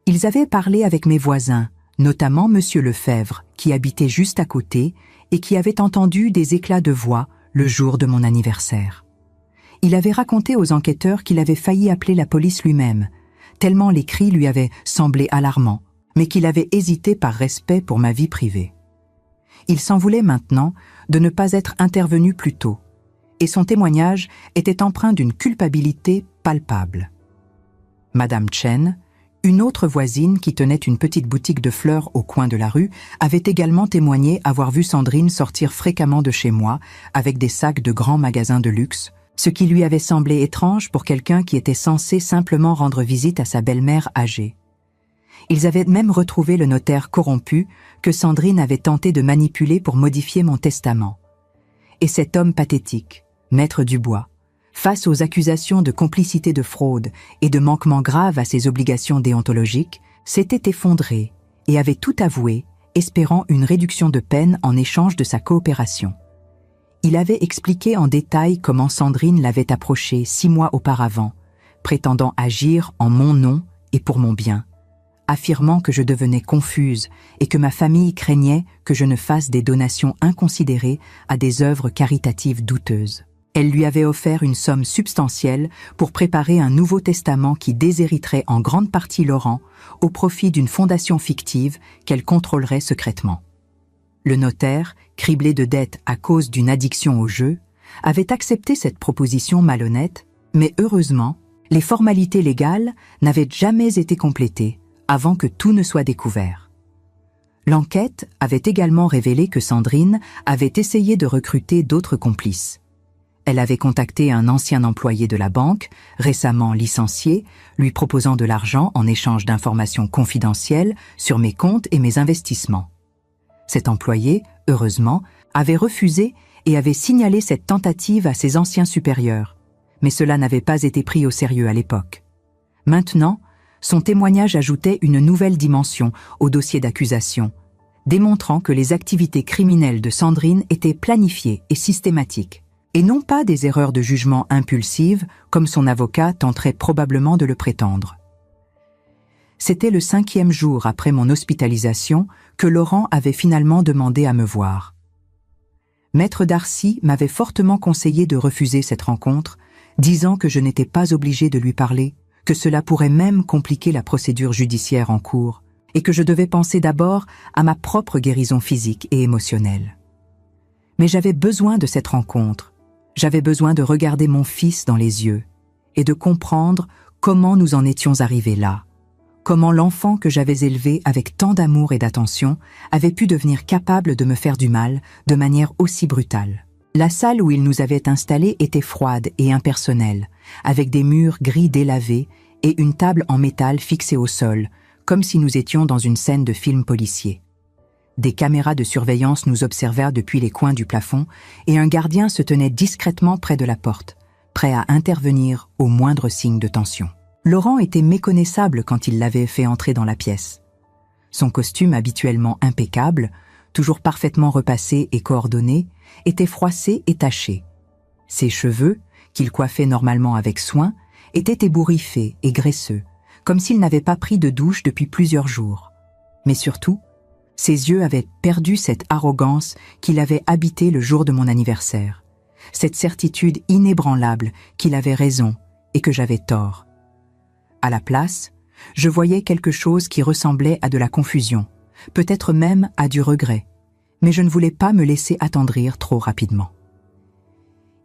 Ils avaient parlé avec mes voisins, notamment Monsieur Lefebvre, qui habitait juste à côté et qui avait entendu des éclats de voix le jour de mon anniversaire. Il avait raconté aux enquêteurs qu'il avait failli appeler la police lui-même, tellement les cris lui avaient semblé alarmants, mais qu'il avait hésité par respect pour ma vie privée. Il s'en voulait maintenant de ne pas être intervenu plus tôt, et son témoignage était empreint d'une culpabilité palpable. Madame Chen, une autre voisine qui tenait une petite boutique de fleurs au coin de la rue, avait également témoigné avoir vu Sandrine sortir fréquemment de chez moi avec des sacs de grands magasins de luxe, ce qui lui avait semblé étrange pour quelqu'un qui était censé simplement rendre visite à sa belle-mère âgée. Ils avaient même retrouvé le notaire corrompu que Sandrine avait tenté de manipuler pour modifier mon testament. Et cet homme pathétique, Maître Dubois, face aux accusations de complicité de fraude et de manquement grave à ses obligations déontologiques, s'était effondré et avait tout avoué, espérant une réduction de peine en échange de sa coopération. Il avait expliqué en détail comment Sandrine l'avait approché 6 mois auparavant, prétendant agir en mon nom et pour mon bien, affirmant que je devenais confuse et que ma famille craignait que je ne fasse des donations inconsidérées à des œuvres caritatives douteuses. Elle lui avait offert une somme substantielle pour préparer un nouveau testament qui déshériterait en grande partie Laurent au profit d'une fondation fictive qu'elle contrôlerait secrètement. Le notaire, criblé de dettes à cause d'une addiction au jeu, avait accepté cette proposition malhonnête, mais heureusement, les formalités légales n'avaient jamais été complétées avant que tout ne soit découvert. L'enquête avait également révélé que Sandrine avait essayé de recruter d'autres complices. Elle avait contacté un ancien employé de la banque, récemment licencié, lui proposant de l'argent en échange d'informations confidentielles sur mes comptes et mes investissements. Cet employé, heureusement, avait refusé et avait signalé cette tentative à ses anciens supérieurs, mais cela n'avait pas été pris au sérieux à l'époque. Maintenant, son témoignage ajoutait une nouvelle dimension au dossier d'accusation, démontrant que les activités criminelles de Sandrine étaient planifiées et systématiques, et non pas des erreurs de jugement impulsives, comme son avocat tenterait probablement de le prétendre. C'était le 5e jour après mon hospitalisation que Laurent avait finalement demandé à me voir. Maître Darcy m'avait fortement conseillé de refuser cette rencontre, disant que je n'étais pas obligée de lui parler, que cela pourrait même compliquer la procédure judiciaire en cours, et que je devais penser d'abord à ma propre guérison physique et émotionnelle. Mais j'avais besoin de cette rencontre. J'avais besoin de regarder mon fils dans les yeux et de comprendre comment nous en étions arrivés là, comment l'enfant que j'avais élevé avec tant d'amour et d'attention avait pu devenir capable de me faire du mal de manière aussi brutale. La salle où il nous avait installés était froide et impersonnelle, avec des murs gris délavés et une table en métal fixée au sol, comme si nous étions dans une scène de film policier. Des caméras de surveillance nous observèrent depuis les coins du plafond et un gardien se tenait discrètement près de la porte, prêt à intervenir au moindre signe de tension. Laurent était méconnaissable quand il l'avait fait entrer dans la pièce. Son costume habituellement impeccable, toujours parfaitement repassé et coordonné, était froissé et taché. Ses cheveux, qu'il coiffait normalement avec soin, étaient ébouriffés et graisseux, comme s'il n'avait pas pris de douche depuis plusieurs jours. Mais surtout, ses yeux avaient perdu cette arrogance qui l'avait habité le jour de mon anniversaire, cette certitude inébranlable qu'il avait raison et que j'avais tort. À la place, je voyais quelque chose qui ressemblait à de la confusion, peut-être même à du regret, mais je ne voulais pas me laisser attendrir trop rapidement.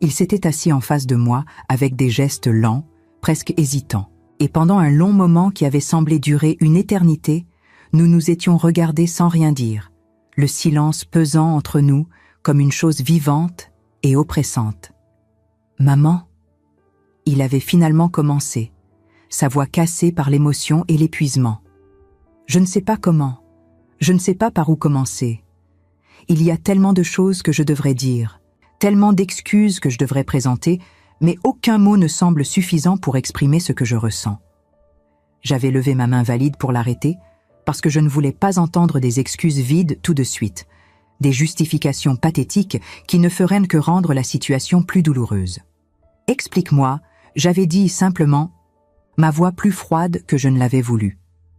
Il s'était assis en face de moi avec des gestes lents, presque hésitants, et pendant un long moment qui avait semblé durer une éternité, nous nous étions regardés sans rien dire, le silence pesant entre nous comme une chose vivante et oppressante. « Maman ?» Il avait finalement commencé, sa voix cassée par l'émotion et l'épuisement. Je ne sais pas comment, je ne sais pas par où commencer. Il y a tellement de choses que je devrais dire, tellement d'excuses que je devrais présenter, mais aucun mot ne semble suffisant pour exprimer ce que je ressens. J'avais levé ma main valide pour l'arrêter, parce que je ne voulais pas entendre des excuses vides tout de suite, des justifications pathétiques qui ne feraient que rendre la situation plus douloureuse. « Explique-moi », j'avais dit simplement, ma voix plus froide que je ne l'avais voulu.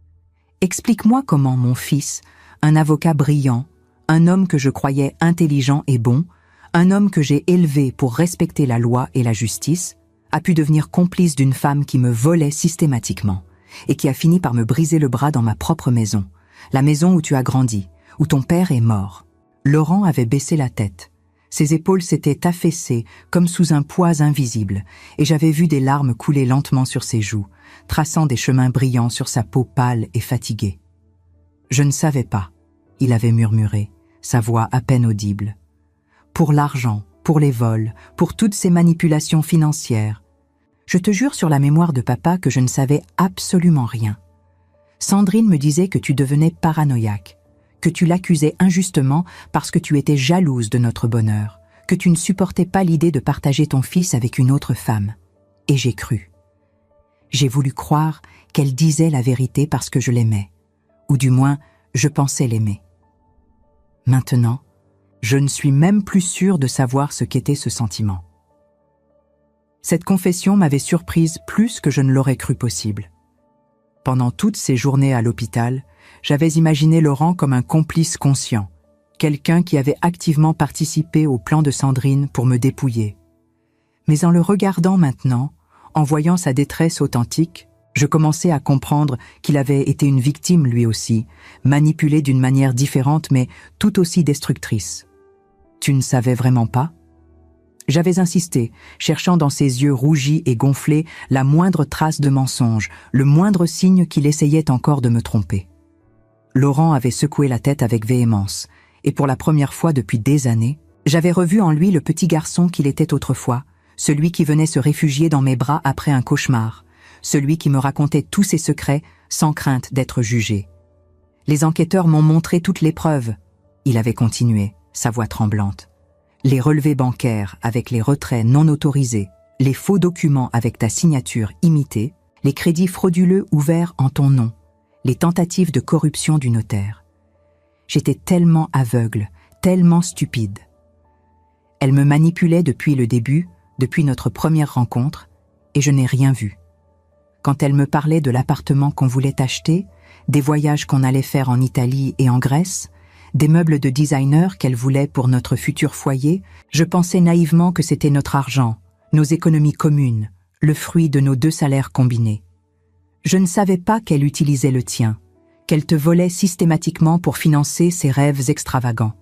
« Explique-moi comment mon fils, un avocat brillant, un homme que je croyais intelligent et bon, un homme que j'ai élevé pour respecter la loi et la justice, a pu devenir complice d'une femme qui me volait systématiquement et qui a fini par me briser le bras dans ma propre maison, la maison où tu as grandi, où ton père est mort. » Laurent avait baissé la tête. Ses épaules s'étaient affaissées comme sous un poids invisible, et j'avais vu des larmes couler lentement sur ses joues, traçant des chemins brillants sur sa peau pâle et fatiguée. « Je ne savais pas », il avait murmuré, sa voix à peine audible. « Pour l'argent, pour les vols, pour toutes ces manipulations financières. Je te jure sur la mémoire de papa que je ne savais absolument rien. Sandrine me disait que tu devenais paranoïaque, que tu l'accusais injustement parce que tu étais jalouse de notre bonheur, que tu ne supportais pas l'idée de partager ton fils avec une autre femme. Et j'ai cru. J'ai voulu croire qu'elle disait la vérité parce que je l'aimais, ou du moins, je pensais l'aimer. Maintenant, je ne suis même plus sûre de savoir ce qu'était ce sentiment. Cette confession m'avait surprise plus que je ne l'aurais cru possible. Pendant toutes ces journées à l'hôpital, j'avais imaginé Laurent comme un complice conscient, quelqu'un qui avait activement participé au plan de Sandrine pour me dépouiller. Mais en le regardant maintenant, en voyant sa détresse authentique, je commençais à comprendre qu'il avait été une victime lui aussi, manipulé d'une manière différente mais tout aussi destructrice. « Tu ne savais vraiment pas ?» J'avais insisté, cherchant dans ses yeux rougis et gonflés la moindre trace de mensonge, le moindre signe qu'il essayait encore de me tromper. Laurent avait secoué la tête avec véhémence, et pour la première fois depuis des années, j'avais revu en lui le petit garçon qu'il était autrefois, celui qui venait se réfugier dans mes bras après un cauchemar, celui qui me racontait tous ses secrets sans crainte d'être jugé. « Les enquêteurs m'ont montré toutes les preuves, » il avait continué, sa voix tremblante. Les relevés bancaires avec les retraits non autorisés, les faux documents avec ta signature imitée, les crédits frauduleux ouverts en ton nom, les tentatives de corruption du notaire. J'étais tellement aveugle, tellement stupide. Elle me manipulait depuis le début, depuis notre première rencontre, et je n'ai rien vu. Quand elle me parlait de l'appartement qu'on voulait acheter, des voyages qu'on allait faire en Italie et en Grèce, des meubles de designer qu'elle voulait pour notre futur foyer, je pensais naïvement que c'était notre argent, nos économies communes, le fruit de nos 2 salaires combinés. Je ne savais pas qu'elle utilisait le tien, qu'elle te volait systématiquement pour financer ses rêves extravagants.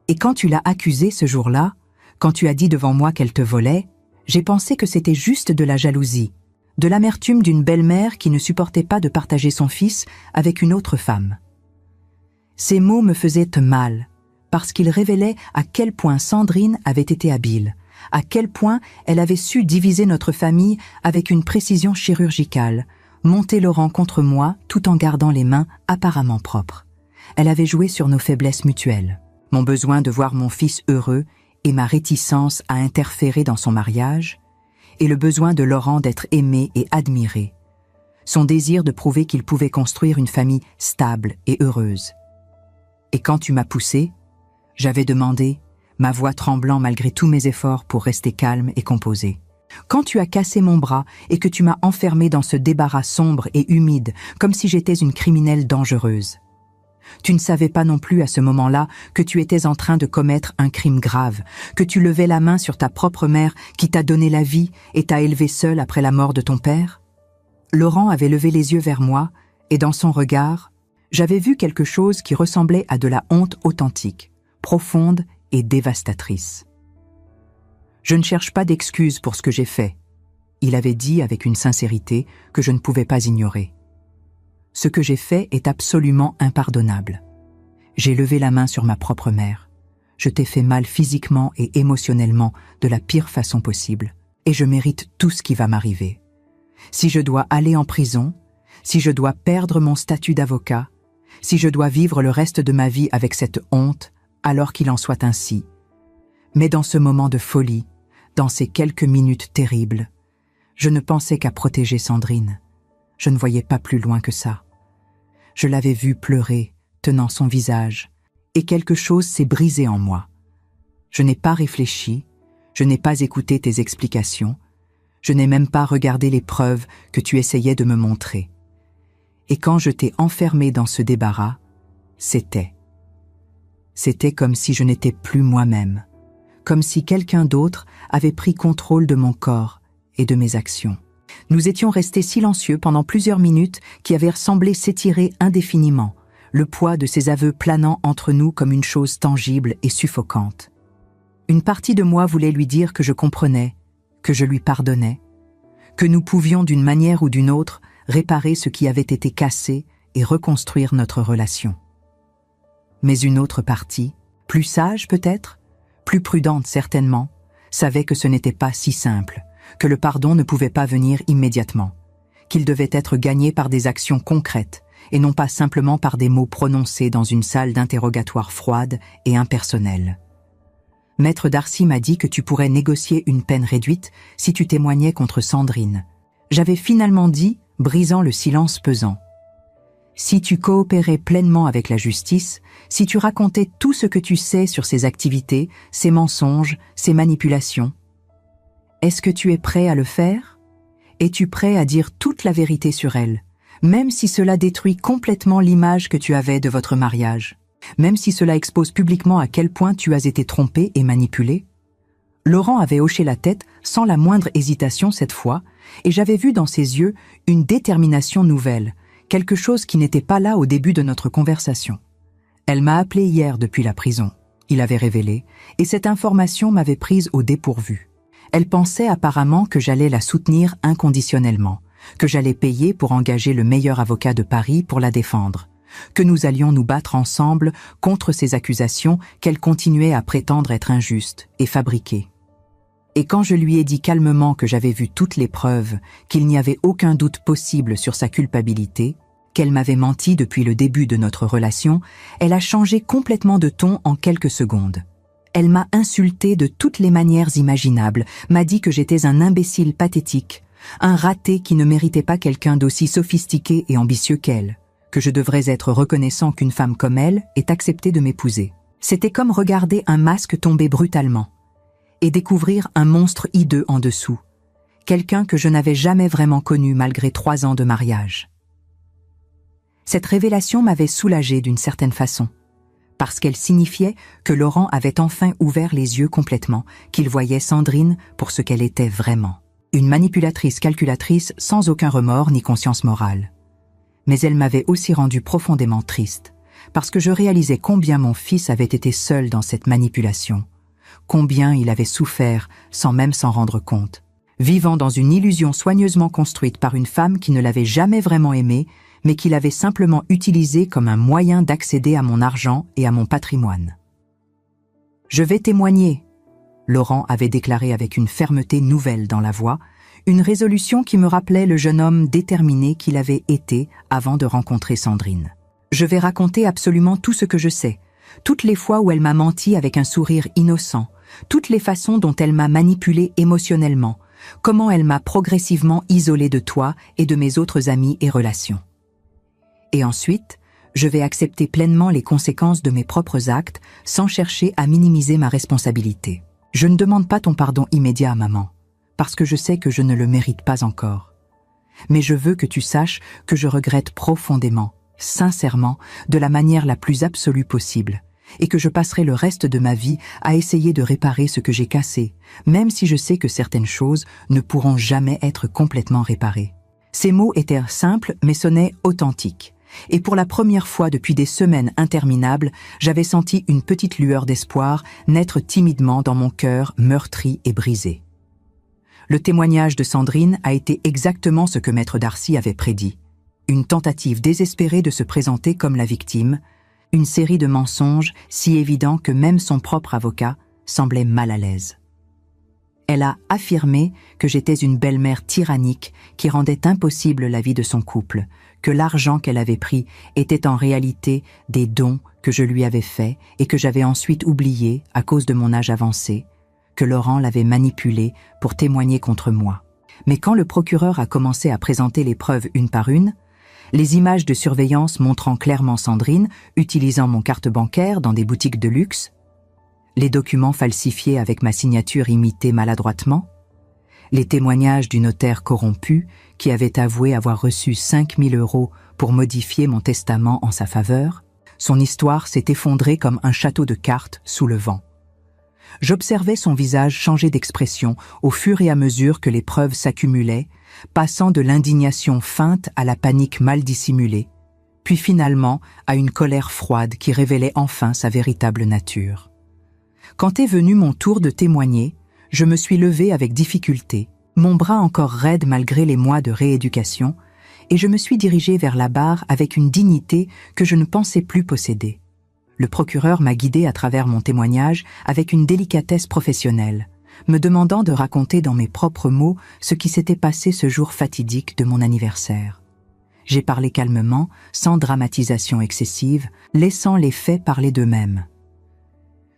Et quand tu l'as accusée ce jour-là, quand tu as dit devant moi qu'elle te volait, j'ai pensé que c'était juste de la jalousie, de l'amertume d'une belle-mère qui ne supportait pas de partager son fils avec une autre femme. Ces mots me faisaient mal, parce qu'ils révélaient à quel point Sandrine avait été habile, à quel point elle avait su diviser notre famille avec une précision chirurgicale, monter Laurent contre moi tout en gardant les mains apparemment propres. Elle avait joué sur nos faiblesses mutuelles, mon besoin de voir mon fils heureux et ma réticence à interférer dans son mariage, et le besoin de Laurent d'être aimé et admiré, son désir de prouver qu'il pouvait construire une famille stable et heureuse. Et quand tu m'as poussé, j'avais demandé, ma voix tremblant malgré tous mes efforts pour rester calme et composée. Quand tu as cassé mon bras et que tu m'as enfermé dans ce débarras sombre et humide, comme si j'étais une criminelle dangereuse. Tu ne savais pas non plus à ce moment-là que tu étais en train de commettre un crime grave, que tu levais la main sur ta propre mère qui t'a donné la vie et t'a élevé seule après la mort de ton père. Laurent avait levé les yeux vers moi et dans son regard, j'avais vu quelque chose qui ressemblait à de la honte authentique, profonde et dévastatrice. Je ne cherche pas d'excuses pour ce que j'ai fait. Il avait dit avec une sincérité que je ne pouvais pas ignorer. Ce que j'ai fait est absolument impardonnable. J'ai levé la main sur ma propre mère. Je t'ai fait mal physiquement et émotionnellement de la pire façon possible, et je mérite tout ce qui va m'arriver. Si je dois aller en prison, si je dois perdre mon statut d'avocat, si je dois vivre le reste de ma vie avec cette honte, alors qu'il en soit ainsi. Mais dans ce moment de folie, dans ces quelques minutes terribles, je ne pensais qu'à protéger Sandrine. Je ne voyais pas plus loin que ça. Je l'avais vue pleurer, tenant son visage, Et quelque chose s'est brisé en moi. Je n'ai pas réfléchi, je n'ai pas écouté tes explications, je n'ai même pas regardé les preuves que tu essayais de me montrer. Et quand je t'ai enfermé dans ce débarras, c'était comme si je n'étais plus moi-même, comme si quelqu'un d'autre avait pris contrôle de mon corps et de mes actions. Nous étions restés silencieux pendant plusieurs minutes qui avaient semblé s'étirer indéfiniment, le poids de ces aveux planant entre nous comme une chose tangible et suffocante. Une partie de moi voulait lui dire que je comprenais, que je lui pardonnais, que nous pouvions d'une manière ou d'une autre réparer ce qui avait été cassé et reconstruire notre relation. Mais une autre partie, plus sage peut-être, plus prudente certainement, savait que ce n'était pas si simple, que le pardon ne pouvait pas venir immédiatement, qu'il devait être gagné par des actions concrètes et non pas simplement par des mots prononcés dans une salle d'interrogatoire froide et impersonnelle. Maître Darcy m'a dit que tu pourrais négocier une peine réduite si tu témoignais contre Sandrine. J'avais finalement dit, brisant le silence pesant. Si tu coopérais pleinement avec la justice, si tu racontais tout ce que tu sais sur ses activités, ses mensonges, ses manipulations, est-ce que tu es prêt à le faire? Es-tu prêt à dire toute la vérité sur elle, même si cela détruit complètement l'image que tu avais de votre mariage? Même si cela expose publiquement à quel point tu as été trompé et manipulé? Laurent avait hoché la tête sans la moindre hésitation cette fois, et j'avais vu dans ses yeux une détermination nouvelle, quelque chose qui n'était pas là au début de notre conversation. Elle m'a appelé hier depuis la prison, il avait révélé, et cette information m'avait prise au dépourvu. Elle pensait apparemment que j'allais la soutenir inconditionnellement, que j'allais payer pour engager le meilleur avocat de Paris pour la défendre, que nous allions nous battre ensemble contre ces accusations qu'elle continuait à prétendre être injustes et fabriquées. Et quand je lui ai dit calmement que j'avais vu toutes les preuves, qu'il n'y avait aucun doute possible sur sa culpabilité, qu'elle m'avait menti depuis le début de notre relation, elle a changé complètement de ton en quelques secondes. Elle m'a insulté de toutes les manières imaginables, m'a dit que j'étais un imbécile pathétique, un raté qui ne méritait pas quelqu'un d'aussi sophistiqué et ambitieux qu'elle, que je devrais être reconnaissant qu'une femme comme elle ait accepté de m'épouser. C'était comme regarder un masque tomber brutalement et découvrir un monstre hideux en dessous, quelqu'un que je n'avais jamais vraiment connu malgré 3 ans de mariage. Cette révélation m'avait soulagée d'une certaine façon, parce qu'elle signifiait que Laurent avait enfin ouvert les yeux complètement, qu'il voyait Sandrine pour ce qu'elle était vraiment. Une manipulatrice calculatrice sans aucun remords ni conscience morale. Mais elle m'avait aussi rendu profondément triste, parce que je réalisais combien mon fils avait été seul dans cette manipulation, combien il avait souffert sans même s'en rendre compte, vivant dans une illusion soigneusement construite par une femme qui ne l'avait jamais vraiment aimé, mais qui l'avait simplement utilisé comme un moyen d'accéder à mon argent et à mon patrimoine. « Je vais témoigner », Laurent avait déclaré avec une fermeté nouvelle dans la voix, une résolution qui me rappelait le jeune homme déterminé qu'il avait été avant de rencontrer Sandrine. Je vais raconter absolument tout ce que je sais, toutes les fois où elle m'a menti avec un sourire innocent, toutes les façons dont elle m'a manipulé émotionnellement, comment elle m'a progressivement isolé de toi et de mes autres amis et relations. Et ensuite, je vais accepter pleinement les conséquences de mes propres actes sans chercher à minimiser ma responsabilité. Je ne demande pas ton pardon immédiat, maman, parce que je sais que je ne le mérite pas encore. Mais je veux que tu saches que je regrette profondément, sincèrement, de la manière la plus absolue possible, et que je passerai le reste de ma vie à essayer de réparer ce que j'ai cassé, même si je sais que certaines choses ne pourront jamais être complètement réparées. Ces mots étaient simples mais sonnaient authentiques, et pour la première fois depuis des semaines interminables, j'avais senti une petite lueur d'espoir naître timidement dans mon cœur meurtri et brisé. Le témoignage de Sandrine a été exactement ce que Maître Darcy avait prédit. Une tentative désespérée de se présenter comme la victime, une série de mensonges si évidents que même son propre avocat semblait mal à l'aise. Elle a affirmé que j'étais une belle-mère tyrannique qui rendait impossible la vie de son couple, que l'argent qu'elle avait pris était en réalité des dons que je lui avais faits et que j'avais ensuite oubliés à cause de mon âge avancé, que Laurent l'avait manipulé pour témoigner contre moi. Mais quand le procureur a commencé à présenter les preuves une par une, Les images de surveillance montrant clairement Sandrine utilisant mon carte bancaire dans des boutiques de luxe, les documents falsifiés avec ma signature imitée maladroitement, les témoignages du notaire corrompu qui avait avoué avoir reçu 5 000 € pour modifier mon testament en sa faveur, son histoire s'est effondrée comme un château de cartes sous le vent. J'observais son visage changer d'expression au fur et à mesure que les preuves s'accumulaient, passant de l'indignation feinte à la panique mal dissimulée, puis finalement à une colère froide qui révélait enfin sa véritable nature. Quand est venu mon tour de témoigner, je me suis levée avec difficulté, mon bras encore raide malgré les mois de rééducation, et je me suis dirigée vers la barre avec une dignité que je ne pensais plus posséder. Le procureur m'a guidée à travers mon témoignage avec une délicatesse professionnelle, me demandant de raconter dans mes propres mots ce qui s'était passé ce jour fatidique de mon anniversaire. J'ai parlé calmement, sans dramatisation excessive, laissant les faits parler d'eux-mêmes.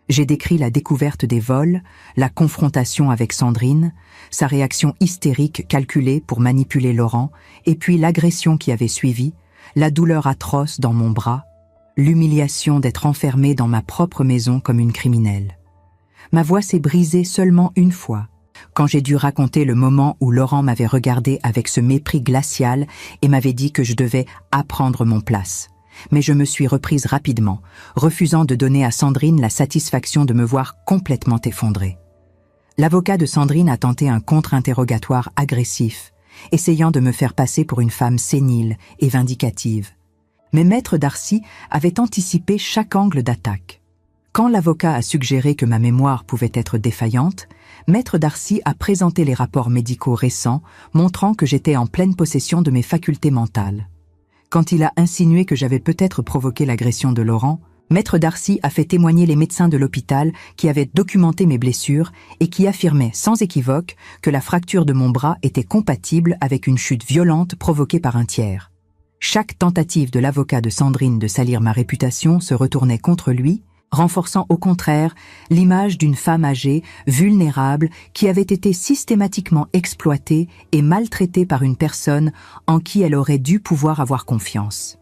J'ai décrit la découverte des vols, la confrontation avec Sandrine, sa réaction hystérique calculée pour manipuler Laurent, et puis l'agression qui avait suivi, la douleur atroce dans mon bras, l'humiliation d'être enfermée dans ma propre maison comme une criminelle. Ma voix s'est brisée seulement une fois, quand j'ai dû raconter le moment où Laurent m'avait regardé avec ce mépris glacial et m'avait dit que je devais apprendre mon place. Mais je me suis reprise rapidement, refusant de donner à Sandrine la satisfaction de me voir complètement effondrée. L'avocat de Sandrine a tenté un contre-interrogatoire agressif, essayant de me faire passer pour une femme sénile et vindicative. Mais Maître Darcy avait anticipé chaque angle d'attaque. Quand l'avocat a suggéré que ma mémoire pouvait être défaillante, Maître Darcy a présenté les rapports médicaux récents montrant que j'étais en pleine possession de mes facultés mentales. Quand il a insinué que j'avais peut-être provoqué l'agression de Laurent, Maître Darcy a fait témoigner les médecins de l'hôpital qui avaient documenté mes blessures et qui affirmaient sans équivoque que la fracture de mon bras était compatible avec une chute violente provoquée par un tiers. Chaque tentative de l'avocat de Sandrine de salir ma réputation se retournait contre lui, renforçant au contraire l'image d'une femme âgée, vulnérable, qui avait été systématiquement exploitée et maltraitée par une personne en qui elle aurait dû pouvoir avoir confiance.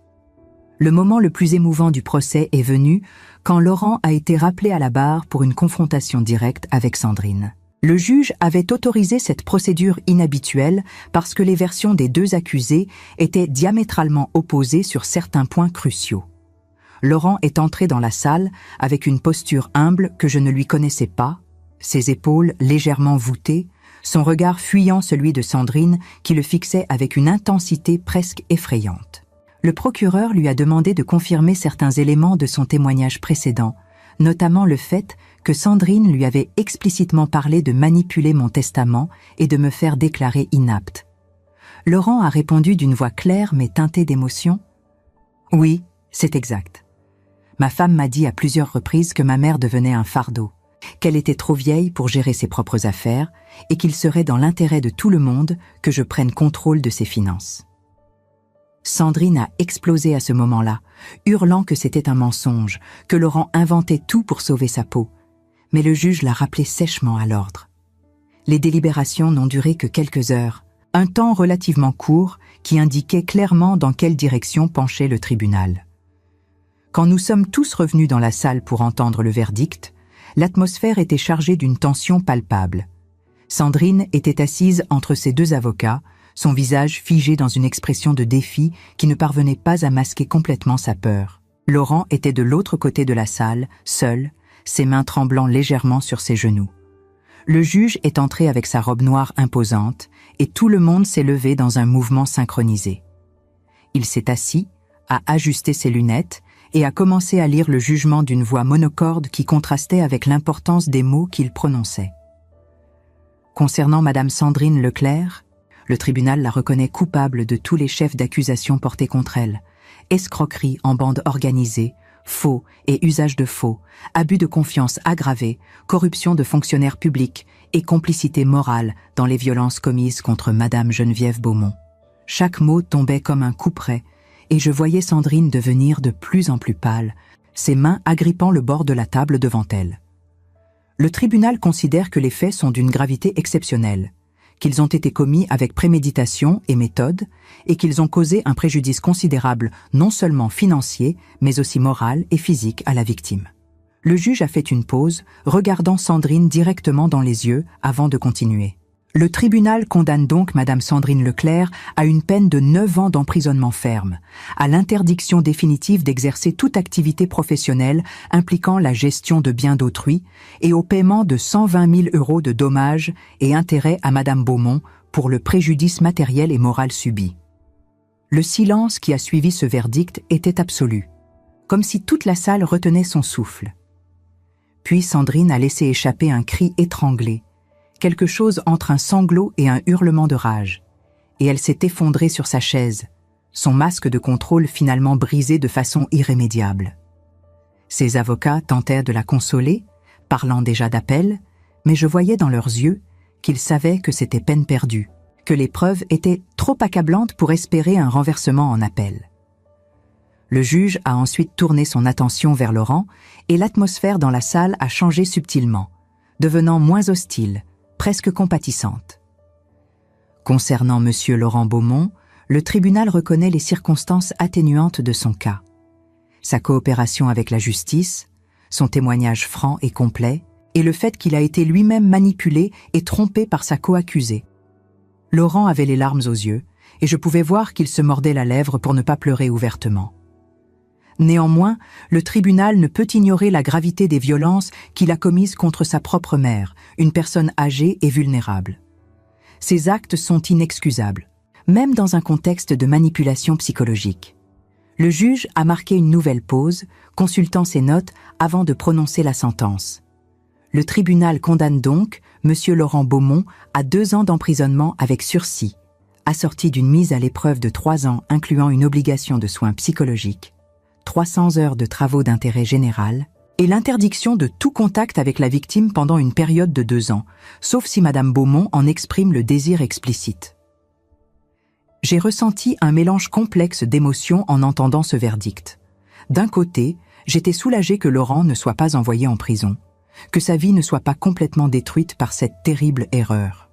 Le moment le plus émouvant du procès est venu quand Laurent a été rappelé à la barre pour une confrontation directe avec Sandrine. Le juge avait autorisé cette procédure inhabituelle parce que les versions des deux accusés étaient diamétralement opposées sur certains points cruciaux. Laurent est entré dans la salle avec une posture humble que je ne lui connaissais pas, ses épaules légèrement voûtées, son regard fuyant celui de Sandrine qui le fixait avec une intensité presque effrayante. Le procureur lui a demandé de confirmer certains éléments de son témoignage précédent, notamment le fait que Sandrine lui avait explicitement parlé de manipuler mon testament et de me faire déclarer inapte. Laurent a répondu d'une voix claire mais teintée d'émotion. « Oui, c'est exact. Ma femme m'a dit à plusieurs reprises que ma mère devenait un fardeau, qu'elle était trop vieille pour gérer ses propres affaires et qu'il serait dans l'intérêt de tout le monde que je prenne contrôle de ses finances. » Sandrine a explosé à ce moment-là, hurlant que c'était un mensonge, que Laurent inventait tout pour sauver sa peau. Mais le juge l'a rappelé sèchement à l'ordre. Les délibérations n'ont duré que quelques heures, un temps relativement court qui indiquait clairement dans quelle direction penchait le tribunal. Quand nous sommes tous revenus dans la salle pour entendre le verdict, l'atmosphère était chargée d'une tension palpable. Sandrine était assise entre ses deux avocats, son visage figé dans une expression de défi qui ne parvenait pas à masquer complètement sa peur. Laurent était de l'autre côté de la salle, seul, ses mains tremblant légèrement sur ses genoux. Le juge est entré avec sa robe noire imposante et tout le monde s'est levé dans un mouvement synchronisé. Il s'est assis, a ajusté ses lunettes et a commencé à lire le jugement d'une voix monocorde qui contrastait avec l'importance des mots qu'il prononçait. Concernant Madame Sandrine Leclerc, le tribunal la reconnaît coupable de tous les chefs d'accusation portés contre elle, escroquerie en bande organisée, faux et usage de faux, abus de confiance aggravé, corruption de fonctionnaires publics et complicité morale dans les violences commises contre Madame Geneviève Beaumont. Chaque mot tombait comme un couperet, et je voyais Sandrine devenir de plus en plus pâle, ses mains agrippant le bord de la table devant elle. Le tribunal considère que les faits sont d'une gravité exceptionnelle, qu'ils ont été commis avec préméditation et méthode, et qu'ils ont causé un préjudice considérable non seulement financier, mais aussi moral et physique à la victime. Le juge a fait une pause, regardant Sandrine directement dans les yeux avant de continuer. Le tribunal condamne donc Madame Sandrine Leclerc à une peine de 9 ans d'emprisonnement ferme, à l'interdiction définitive d'exercer toute activité professionnelle impliquant la gestion de biens d'autrui et au paiement de 120 000 € de dommages et intérêts à Madame Beaumont pour le préjudice matériel et moral subi. Le silence qui a suivi ce verdict était absolu, comme si toute la salle retenait son souffle. Puis Sandrine a laissé échapper un cri étranglé, quelque chose entre un sanglot et un hurlement de rage, et elle s'est effondrée sur sa chaise, son masque de contrôle finalement brisé de façon irrémédiable. Ses avocats tentèrent de la consoler, parlant déjà d'appel, mais je voyais dans leurs yeux qu'ils savaient que c'était peine perdue, que les preuves étaient trop accablantes pour espérer un renversement en appel. Le juge a ensuite tourné son attention vers Laurent et l'atmosphère dans la salle a changé subtilement, devenant moins hostile, presque compatissante. Concernant M. Laurent Beaumont, le tribunal reconnaît les circonstances atténuantes de son cas. Sa coopération avec la justice, son témoignage franc et complet, et le fait qu'il a été lui-même manipulé et trompé par sa coaccusée. Laurent avait les larmes aux yeux, et je pouvais voir qu'il se mordait la lèvre pour ne pas pleurer ouvertement. Néanmoins, le tribunal ne peut ignorer la gravité des violences qu'il a commises contre sa propre mère, une personne âgée et vulnérable. Ces actes sont inexcusables, même dans un contexte de manipulation psychologique. Le juge a marqué une nouvelle pause, consultant ses notes avant de prononcer la sentence. Le tribunal condamne donc M. Laurent Beaumont à 2 ans d'emprisonnement avec sursis, assorti d'une mise à l'épreuve de 3 ans incluant une obligation de soins psychologiques, 300 heures de travaux d'intérêt général et l'interdiction de tout contact avec la victime pendant une période de 2 ans, sauf si Madame Beaumont en exprime le désir explicite. J'ai ressenti un mélange complexe d'émotions en entendant ce verdict. D'un côté, j'étais soulagée que Laurent ne soit pas envoyé en prison, que sa vie ne soit pas complètement détruite par cette terrible erreur.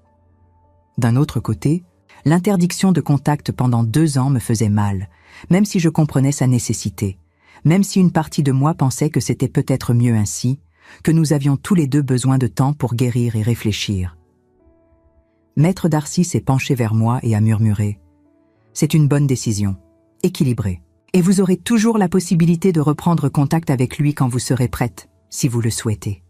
D'un autre côté, l'interdiction de contact pendant 2 ans me faisait mal, même si je comprenais sa nécessité, même si une partie de moi pensait que c'était peut-être mieux ainsi, que nous avions tous les deux besoin de temps pour guérir et réfléchir. Maître Darcy s'est penché vers moi et a murmuré « C'est une bonne décision, équilibrée, et vous aurez toujours la possibilité de reprendre contact avec lui quand vous serez prête, si vous le souhaitez. »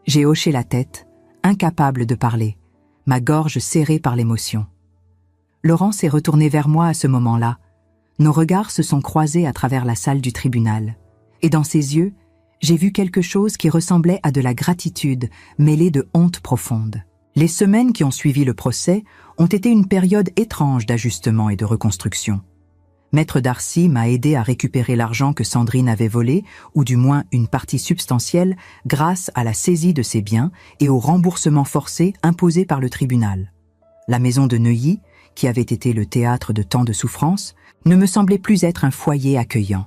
J'ai hoché la tête, incapable de parler, ma gorge serrée par l'émotion. Laurent s'est retourné vers moi à ce moment-là. Nos regards se sont croisés à travers la salle du tribunal, et dans ses yeux, j'ai vu quelque chose qui ressemblait à de la gratitude mêlée de honte profonde. Les semaines qui ont suivi le procès ont été une période étrange d'ajustement et de reconstruction. Maître Darcy m'a aidé à récupérer l'argent que Sandrine avait volé, ou du moins une partie substantielle, grâce à la saisie de ses biens et au remboursement forcé imposé par le tribunal. La maison de Neuilly, qui avait été le théâtre de tant de souffrances, ne me semblait plus être un foyer accueillant,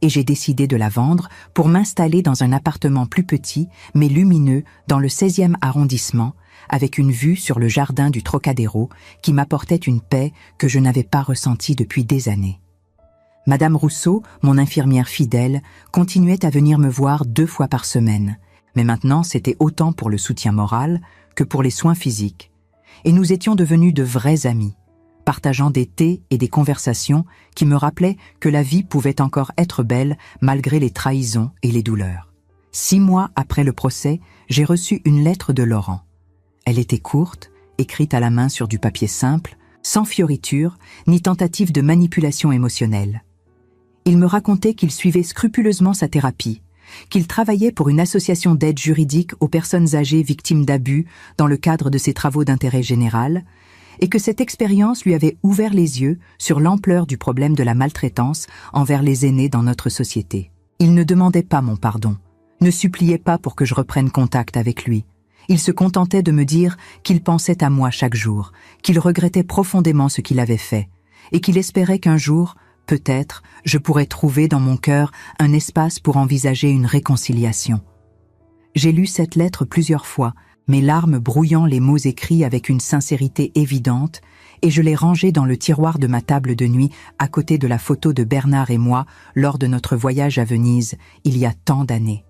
et j'ai décidé de la vendre pour m'installer dans un appartement plus petit, mais lumineux, dans le 16e arrondissement, avec une vue sur le jardin du Trocadéro qui m'apportait une paix que je n'avais pas ressentie depuis des années. Madame Rousseau, mon infirmière fidèle, continuait à venir me voir 2 fois par semaine, mais maintenant c'était autant pour le soutien moral que pour les soins physiques, et nous étions devenus de vrais amis, partageant des thés et des conversations qui me rappelaient que la vie pouvait encore être belle malgré les trahisons et les douleurs. 6 mois après le procès, j'ai reçu une lettre de Laurent. Elle était courte, écrite à la main sur du papier simple, sans fioriture ni tentative de manipulation émotionnelle. Il me racontait qu'il suivait scrupuleusement sa thérapie, qu'il travaillait pour une association d'aide juridique aux personnes âgées victimes d'abus dans le cadre de ses travaux d'intérêt général, et que cette expérience lui avait ouvert les yeux sur l'ampleur du problème de la maltraitance envers les aînés dans notre société. Il ne demandait pas mon pardon, ne suppliait pas pour que je reprenne contact avec lui. Il se contentait de me dire qu'il pensait à moi chaque jour, qu'il regrettait profondément ce qu'il avait fait, et qu'il espérait qu'un jour, peut-être, je pourrais trouver dans mon cœur un espace pour envisager une réconciliation. J'ai lu cette lettre plusieurs fois, mes larmes brouillant les mots écrits avec une sincérité évidente, et je les rangeai dans le tiroir de ma table de nuit à côté de la photo de Bernard et moi lors de notre voyage à Venise, il y a tant d'années.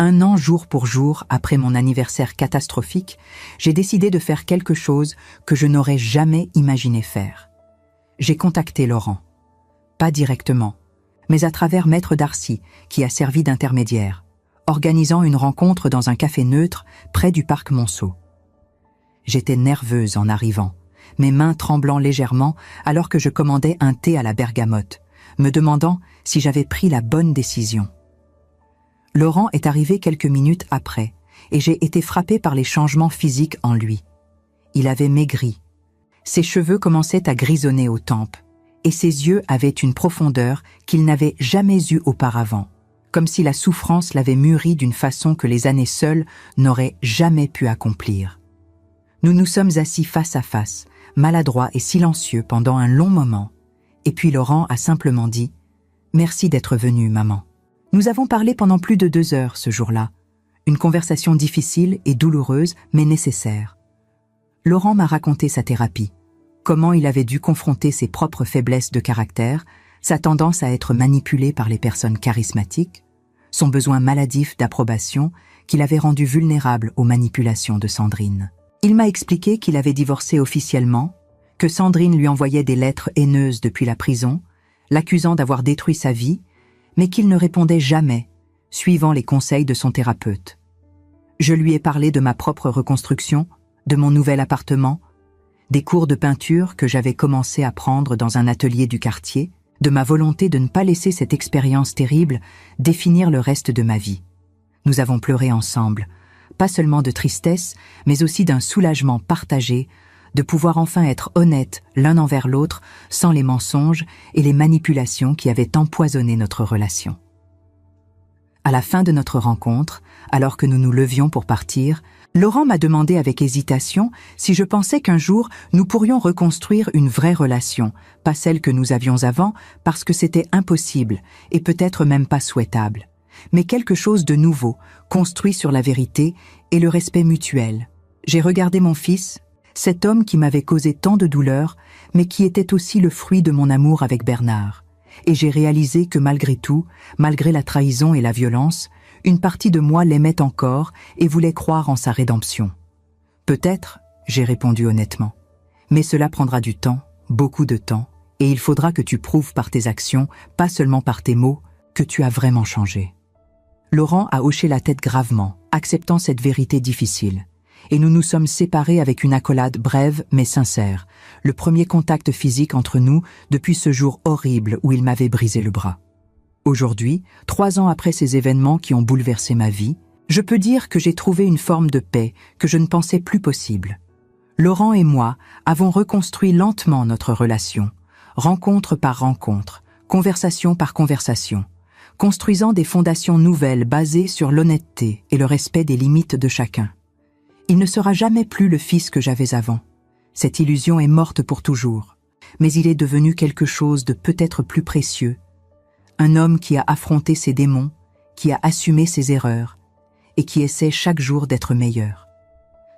1 an jour pour jour après mon anniversaire catastrophique, j'ai décidé de faire quelque chose que je n'aurais jamais imaginé faire. J'ai contacté Laurent. Pas directement, mais à travers Maître Darcy, qui a servi d'intermédiaire, organisant une rencontre dans un café neutre près du parc Monceau. J'étais nerveuse en arrivant, mes mains tremblant légèrement alors que je commandais un thé à la bergamote, me demandant si j'avais pris la bonne décision. Laurent est arrivé quelques minutes après, et j'ai été frappée par les changements physiques en lui. Il avait maigri. Ses cheveux commençaient à grisonner aux tempes, et ses yeux avaient une profondeur qu'il n'avait jamais eue auparavant, comme si la souffrance l'avait mûri d'une façon que les années seules n'auraient jamais pu accomplir. Nous nous sommes assis face à face, maladroits et silencieux pendant un long moment, et puis Laurent a simplement dit « Merci d'être venue, maman ». Nous avons parlé pendant plus de 2 heures ce jour-là, une conversation difficile et douloureuse, mais nécessaire. Laurent m'a raconté sa thérapie, comment il avait dû confronter ses propres faiblesses de caractère, sa tendance à être manipulé par les personnes charismatiques, son besoin maladif d'approbation qui l'avait rendu vulnérable aux manipulations de Sandrine. Il m'a expliqué qu'il avait divorcé officiellement, que Sandrine lui envoyait des lettres haineuses depuis la prison, l'accusant d'avoir détruit sa vie, mais qu'il ne répondait jamais, suivant les conseils de son thérapeute. Je lui ai parlé de ma propre reconstruction, de mon nouvel appartement, des cours de peinture que j'avais commencé à prendre dans un atelier du quartier, de ma volonté de ne pas laisser cette expérience terrible définir le reste de ma vie. Nous avons pleuré ensemble, pas seulement de tristesse, mais aussi d'un soulagement partagé, de pouvoir enfin être honnêtes l'un envers l'autre sans les mensonges et les manipulations qui avaient empoisonné notre relation. À la fin de notre rencontre, alors que nous nous levions pour partir, Laurent m'a demandé avec hésitation si je pensais qu'un jour nous pourrions reconstruire une vraie relation, pas celle que nous avions avant parce que c'était impossible et peut-être même pas souhaitable, mais quelque chose de nouveau, construit sur la vérité et le respect mutuel. J'ai regardé mon fils, cet homme qui m'avait causé tant de douleur, mais qui était aussi le fruit de mon amour avec Bernard. Et j'ai réalisé que malgré tout, malgré la trahison et la violence, une partie de moi l'aimait encore et voulait croire en sa rédemption. Peut-être, j'ai répondu honnêtement, mais cela prendra du temps, beaucoup de temps, et il faudra que tu prouves par tes actions, pas seulement par tes mots, que tu as vraiment changé. Laurent a hoché la tête gravement, acceptant cette vérité difficile. Et nous nous sommes séparés avec une accolade brève mais sincère, le premier contact physique entre nous depuis ce jour horrible où il m'avait brisé le bras. Aujourd'hui, 3 ans après ces événements qui ont bouleversé ma vie, je peux dire que j'ai trouvé une forme de paix que je ne pensais plus possible. Laurent et moi avons reconstruit lentement notre relation, rencontre par rencontre, conversation par conversation, construisant des fondations nouvelles basées sur l'honnêteté et le respect des limites de chacun. Il ne sera jamais plus le fils que j'avais avant. Cette illusion est morte pour toujours, mais il est devenu quelque chose de peut-être plus précieux. Un homme qui a affronté ses démons, qui a assumé ses erreurs, et qui essaie chaque jour d'être meilleur.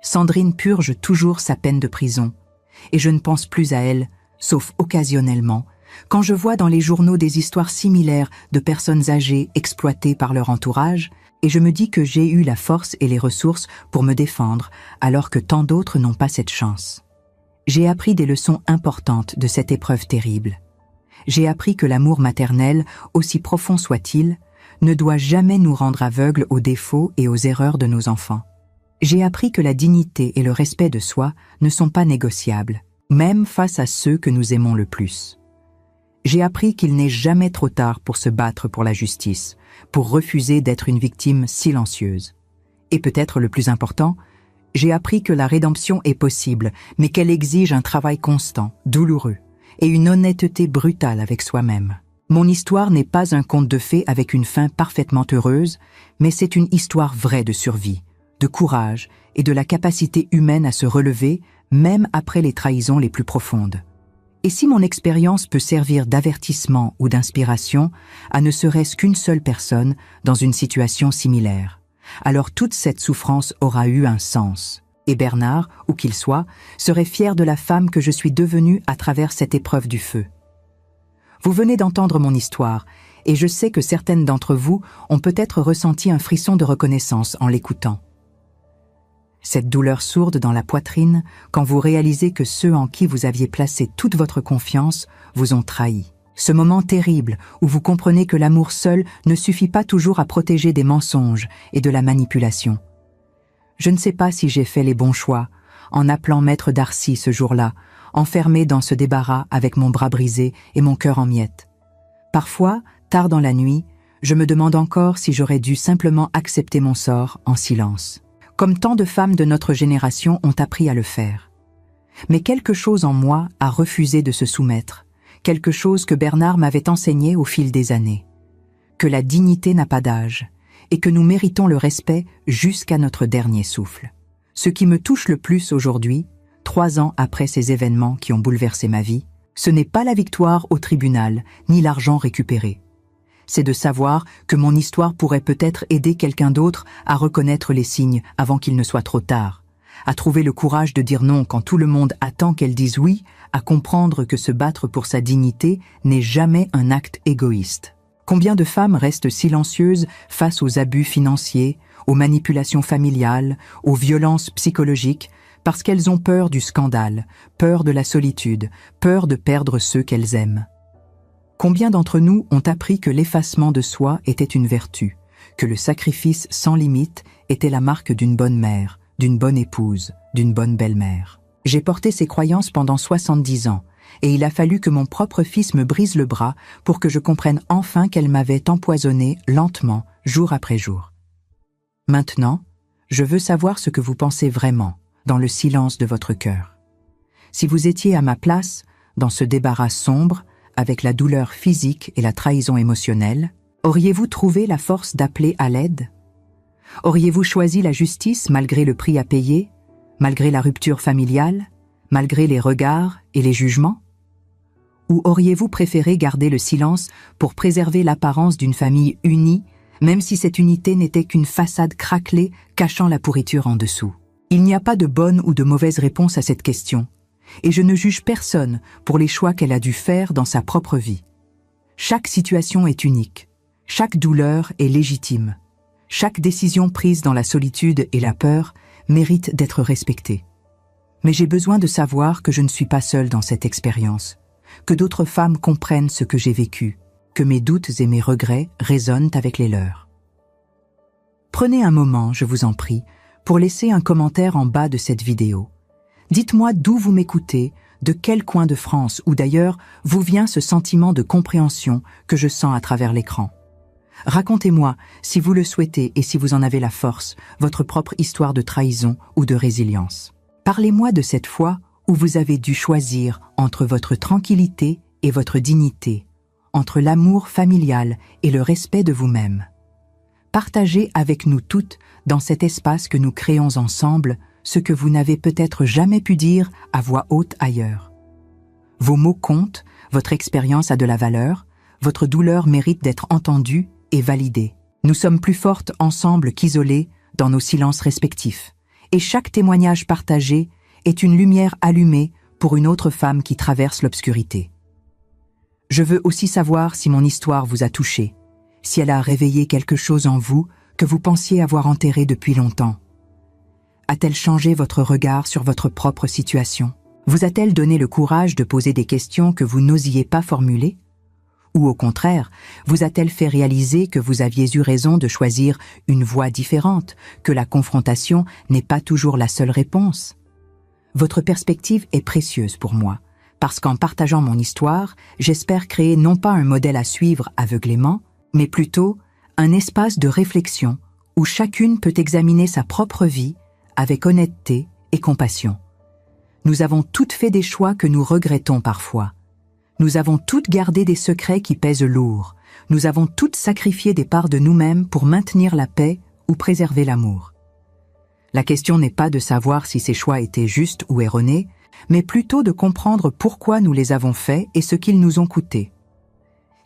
Sandrine purge toujours sa peine de prison, et je ne pense plus à elle, sauf occasionnellement, quand je vois dans les journaux des histoires similaires de personnes âgées exploitées par leur entourage, et je me dis que j'ai eu la force et les ressources pour me défendre, alors que tant d'autres n'ont pas cette chance. J'ai appris des leçons importantes de cette épreuve terrible. J'ai appris que l'amour maternel, aussi profond soit-il, ne doit jamais nous rendre aveugles aux défauts et aux erreurs de nos enfants. J'ai appris que la dignité et le respect de soi ne sont pas négociables, même face à ceux que nous aimons le plus. J'ai appris qu'il n'est jamais trop tard pour se battre pour la justice, pour refuser d'être une victime silencieuse. Et peut-être le plus important, j'ai appris que la rédemption est possible, mais qu'elle exige un travail constant, douloureux, et une honnêteté brutale avec soi-même. Mon histoire n'est pas un conte de fées avec une fin parfaitement heureuse, mais c'est une histoire vraie de survie, de courage et de la capacité humaine à se relever, même après les trahisons les plus profondes. Et si mon expérience peut servir d'avertissement ou d'inspiration à ne serait-ce qu'une seule personne dans une situation similaire, alors toute cette souffrance aura eu un sens. Et Bernard, où qu'il soit, serait fier de la femme que je suis devenue à travers cette épreuve du feu. Vous venez d'entendre mon histoire, et je sais que certaines d'entre vous ont peut-être ressenti un frisson de reconnaissance en l'écoutant. Cette douleur sourde dans la poitrine quand vous réalisez que ceux en qui vous aviez placé toute votre confiance vous ont trahi. Ce moment terrible où vous comprenez que l'amour seul ne suffit pas toujours à protéger des mensonges et de la manipulation. Je ne sais pas si j'ai fait les bons choix en appelant Maître Darcy ce jour-là, enfermé dans ce débarras avec mon bras brisé et mon cœur en miettes. Parfois, tard dans la nuit, je me demande encore si j'aurais dû simplement accepter mon sort en silence, comme tant de femmes de notre génération ont appris à le faire. Mais quelque chose en moi a refusé de se soumettre, quelque chose que Bernard m'avait enseigné au fil des années, que la dignité n'a pas d'âge et que nous méritons le respect jusqu'à notre dernier souffle. Ce qui me touche le plus aujourd'hui, 3 ans après ces événements qui ont bouleversé ma vie, ce n'est pas la victoire au tribunal, ni l'argent récupéré. C'est de savoir que mon histoire pourrait peut-être aider quelqu'un d'autre à reconnaître les signes avant qu'il ne soit trop tard, à trouver le courage de dire non quand tout le monde attend qu'elle dise oui, à comprendre que se battre pour sa dignité n'est jamais un acte égoïste. Combien de femmes restent silencieuses face aux abus financiers, aux manipulations familiales, aux violences psychologiques, parce qu'elles ont peur du scandale, peur de la solitude, peur de perdre ceux qu'elles aiment. Combien d'entre nous ont appris que l'effacement de soi était une vertu, que le sacrifice sans limite était la marque d'une bonne mère, d'une bonne épouse, d'une bonne belle-mère. J'ai porté ces croyances pendant 70 ans, et il a fallu que mon propre fils me brise le bras pour que je comprenne enfin qu'elle m'avait empoisonné lentement, jour après jour. Maintenant, je veux savoir ce que vous pensez vraiment, dans le silence de votre cœur. Si vous étiez à ma place, dans ce débarras sombre, avec la douleur physique et la trahison émotionnelle, auriez-vous trouvé la force d'appeler à l'aide? Auriez-vous choisi la justice malgré le prix à payer, malgré la rupture familiale, malgré les regards et les jugements? Ou auriez-vous préféré garder le silence pour préserver l'apparence d'une famille unie, même si cette unité n'était qu'une façade craquelée cachant la pourriture en dessous? Il n'y a pas de bonne ou de mauvaise réponse à cette question, et je ne juge personne pour les choix qu'elle a dû faire dans sa propre vie. Chaque situation est unique, chaque douleur est légitime, chaque décision prise dans la solitude et la peur mérite d'être respectée. Mais j'ai besoin de savoir que je ne suis pas seule dans cette expérience, que d'autres femmes comprennent ce que j'ai vécu, que mes doutes et mes regrets résonnent avec les leurs. Prenez un moment, je vous en prie, pour laisser un commentaire en bas de cette vidéo. Dites-moi d'où vous m'écoutez, de quel coin de France ou d'ailleurs vous vient ce sentiment de compréhension que je sens à travers l'écran. Racontez-moi, si vous le souhaitez et si vous en avez la force, votre propre histoire de trahison ou de résilience. Parlez-moi de cette fois où vous avez dû choisir entre votre tranquillité et votre dignité, entre l'amour familial et le respect de vous-même. Partagez avec nous toutes, dans cet espace que nous créons ensemble, ce que vous n'avez peut-être jamais pu dire à voix haute ailleurs. Vos mots comptent, votre expérience a de la valeur, votre douleur mérite d'être entendue et validée. Nous sommes plus fortes ensemble qu'isolées dans nos silences respectifs, et chaque témoignage partagé est une lumière allumée pour une autre femme qui traverse l'obscurité. Je veux aussi savoir si mon histoire vous a touché, si elle a réveillé quelque chose en vous que vous pensiez avoir enterré depuis longtemps. A-t-elle changé votre regard sur votre propre situation? Vous a-t-elle donné le courage de poser des questions que vous n'osiez pas formuler? Ou au contraire, vous a-t-elle fait réaliser que vous aviez eu raison de choisir une voie différente, que la confrontation n'est pas toujours la seule réponse? Votre perspective est précieuse pour moi, parce qu'en partageant mon histoire, j'espère créer non pas un modèle à suivre aveuglément, mais plutôt un espace de réflexion où chacune peut examiner sa propre vie avec honnêteté et compassion. Nous avons toutes fait des choix que nous regrettons parfois. Nous avons toutes gardé des secrets qui pèsent lourd. Nous avons toutes sacrifié des parts de nous-mêmes pour maintenir la paix ou préserver l'amour. La question n'est pas de savoir si ces choix étaient justes ou erronés, mais plutôt de comprendre pourquoi nous les avons faits et ce qu'ils nous ont coûté.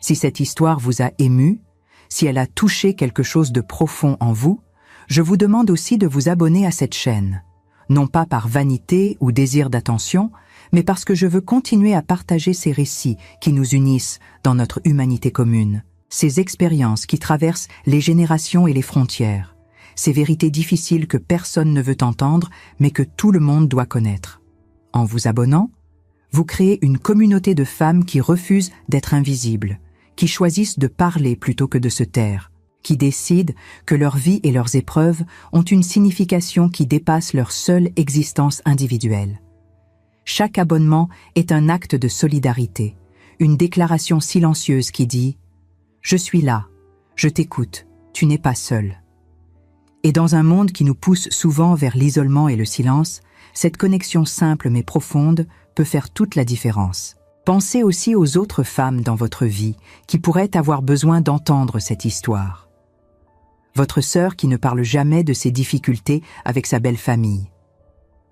Si cette histoire vous a ému, si elle a touché quelque chose de profond en vous, Je vous demande aussi de vous abonner à cette chaîne, non pas par vanité ou désir d'attention, mais parce que je veux continuer à partager ces récits qui nous unissent dans notre humanité commune, ces expériences qui traversent les générations et les frontières, ces vérités difficiles que personne ne veut entendre, mais que tout le monde doit connaître. En vous abonnant, vous créez une communauté de femmes qui refusent d'être invisibles, qui choisissent de parler plutôt que de se taire, qui décident que leur vie et leurs épreuves ont une signification qui dépasse leur seule existence individuelle. Chaque abonnement est un acte de solidarité, une déclaration silencieuse qui dit « Je suis là, je t'écoute, tu n'es pas seul ». Et dans un monde qui nous pousse souvent vers l'isolement et le silence, cette connexion simple mais profonde peut faire toute la différence. Pensez aussi aux autres femmes dans votre vie qui pourraient avoir besoin d'entendre cette histoire. Votre sœur qui ne parle jamais de ses difficultés avec sa belle famille.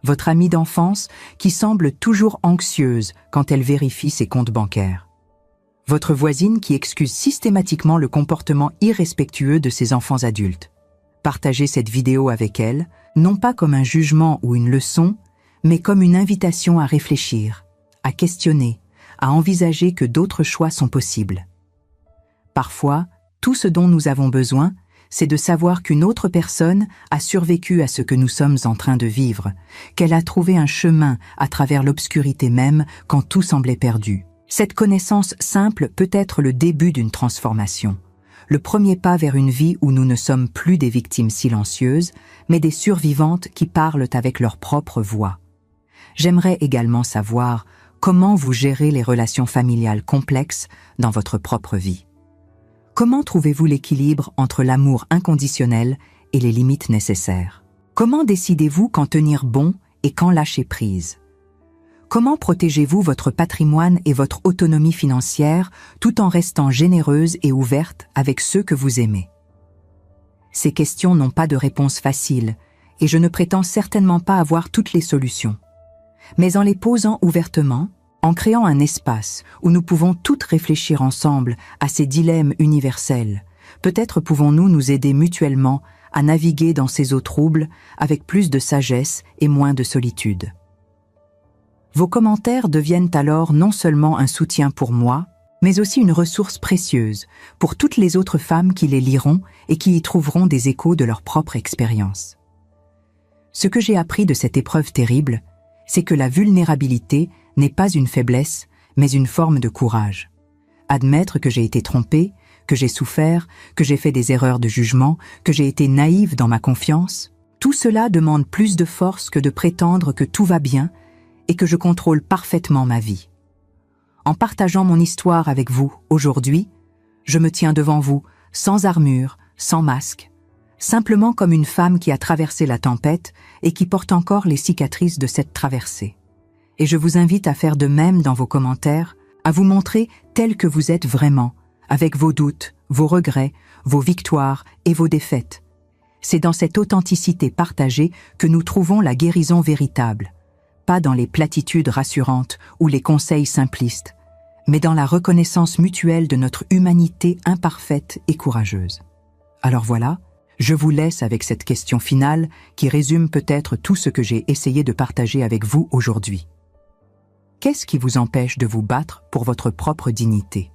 Votre amie d'enfance qui semble toujours anxieuse quand elle vérifie ses comptes bancaires. Votre voisine qui excuse systématiquement le comportement irrespectueux de ses enfants adultes. Partagez cette vidéo avec elle, non pas comme un jugement ou une leçon, mais comme une invitation à réfléchir, à questionner, à envisager que d'autres choix sont possibles. Parfois, tout ce dont nous avons besoin, c'est de savoir qu'une autre personne a survécu à ce que nous sommes en train de vivre, qu'elle a trouvé un chemin à travers l'obscurité même quand tout semblait perdu. Cette connaissance simple peut être le début d'une transformation, le premier pas vers une vie où nous ne sommes plus des victimes silencieuses, mais des survivantes qui parlent avec leur propre voix. J'aimerais également savoir comment vous gérez les relations familiales complexes dans votre propre vie. Comment trouvez-vous l'équilibre entre l'amour inconditionnel et les limites nécessaires? Comment décidez-vous quand tenir bon et quand lâcher prise? Comment protégez-vous votre patrimoine et votre autonomie financière tout en restant généreuse et ouverte avec ceux que vous aimez? Ces questions n'ont pas de réponse facile et je ne prétends certainement pas avoir toutes les solutions. Mais en les posant ouvertement, en créant un espace où nous pouvons toutes réfléchir ensemble à ces dilemmes universels, peut-être pouvons-nous nous aider mutuellement à naviguer dans ces eaux troubles avec plus de sagesse et moins de solitude. Vos commentaires deviennent alors non seulement un soutien pour moi, mais aussi une ressource précieuse pour toutes les autres femmes qui les liront et qui y trouveront des échos de leur propre expérience. Ce que j'ai appris de cette épreuve terrible, c'est que la vulnérabilité n'est pas une faiblesse, mais une forme de courage. Admettre que j'ai été trompée, que j'ai souffert, que j'ai fait des erreurs de jugement, que j'ai été naïve dans ma confiance, tout cela demande plus de force que de prétendre que tout va bien et que je contrôle parfaitement ma vie. En partageant mon histoire avec vous aujourd'hui, je me tiens devant vous, sans armure, sans masque, simplement comme une femme qui a traversé la tempête et qui porte encore les cicatrices de cette traversée. Et je vous invite à faire de même dans vos commentaires, à vous montrer tel que vous êtes vraiment, avec vos doutes, vos regrets, vos victoires et vos défaites. C'est dans cette authenticité partagée que nous trouvons la guérison véritable, pas dans les platitudes rassurantes ou les conseils simplistes, mais dans la reconnaissance mutuelle de notre humanité imparfaite et courageuse. Alors voilà, je vous laisse avec cette question finale qui résume peut-être tout ce que j'ai essayé de partager avec vous aujourd'hui. Qu'est-ce qui vous empêche de vous battre pour votre propre dignité?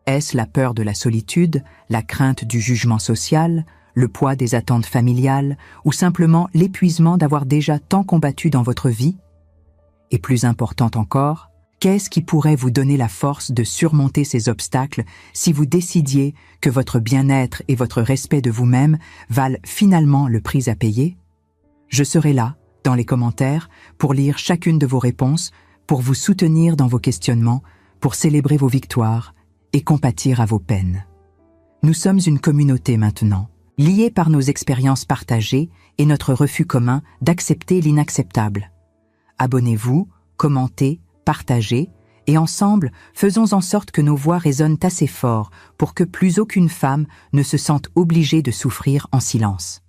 Est-ce la peur de la solitude, la crainte du jugement social, le poids des attentes familiales ou simplement l'épuisement d'avoir déjà tant combattu dans votre vie? Et plus important encore, qu'est-ce qui pourrait vous donner la force de surmonter ces obstacles si vous décidiez que votre bien-être et votre respect de vous-même valent finalement le prix à payer? Je serai là, dans les commentaires, pour lire chacune de vos réponses, pour vous soutenir dans vos questionnements, pour célébrer vos victoires et compatir à vos peines. Nous sommes une communauté maintenant, liés par nos expériences partagées et notre refus commun d'accepter l'inacceptable. Abonnez-vous, commentez, partagez, et ensemble, faisons en sorte que nos voix résonnent assez fort pour que plus aucune femme ne se sente obligée de souffrir en silence.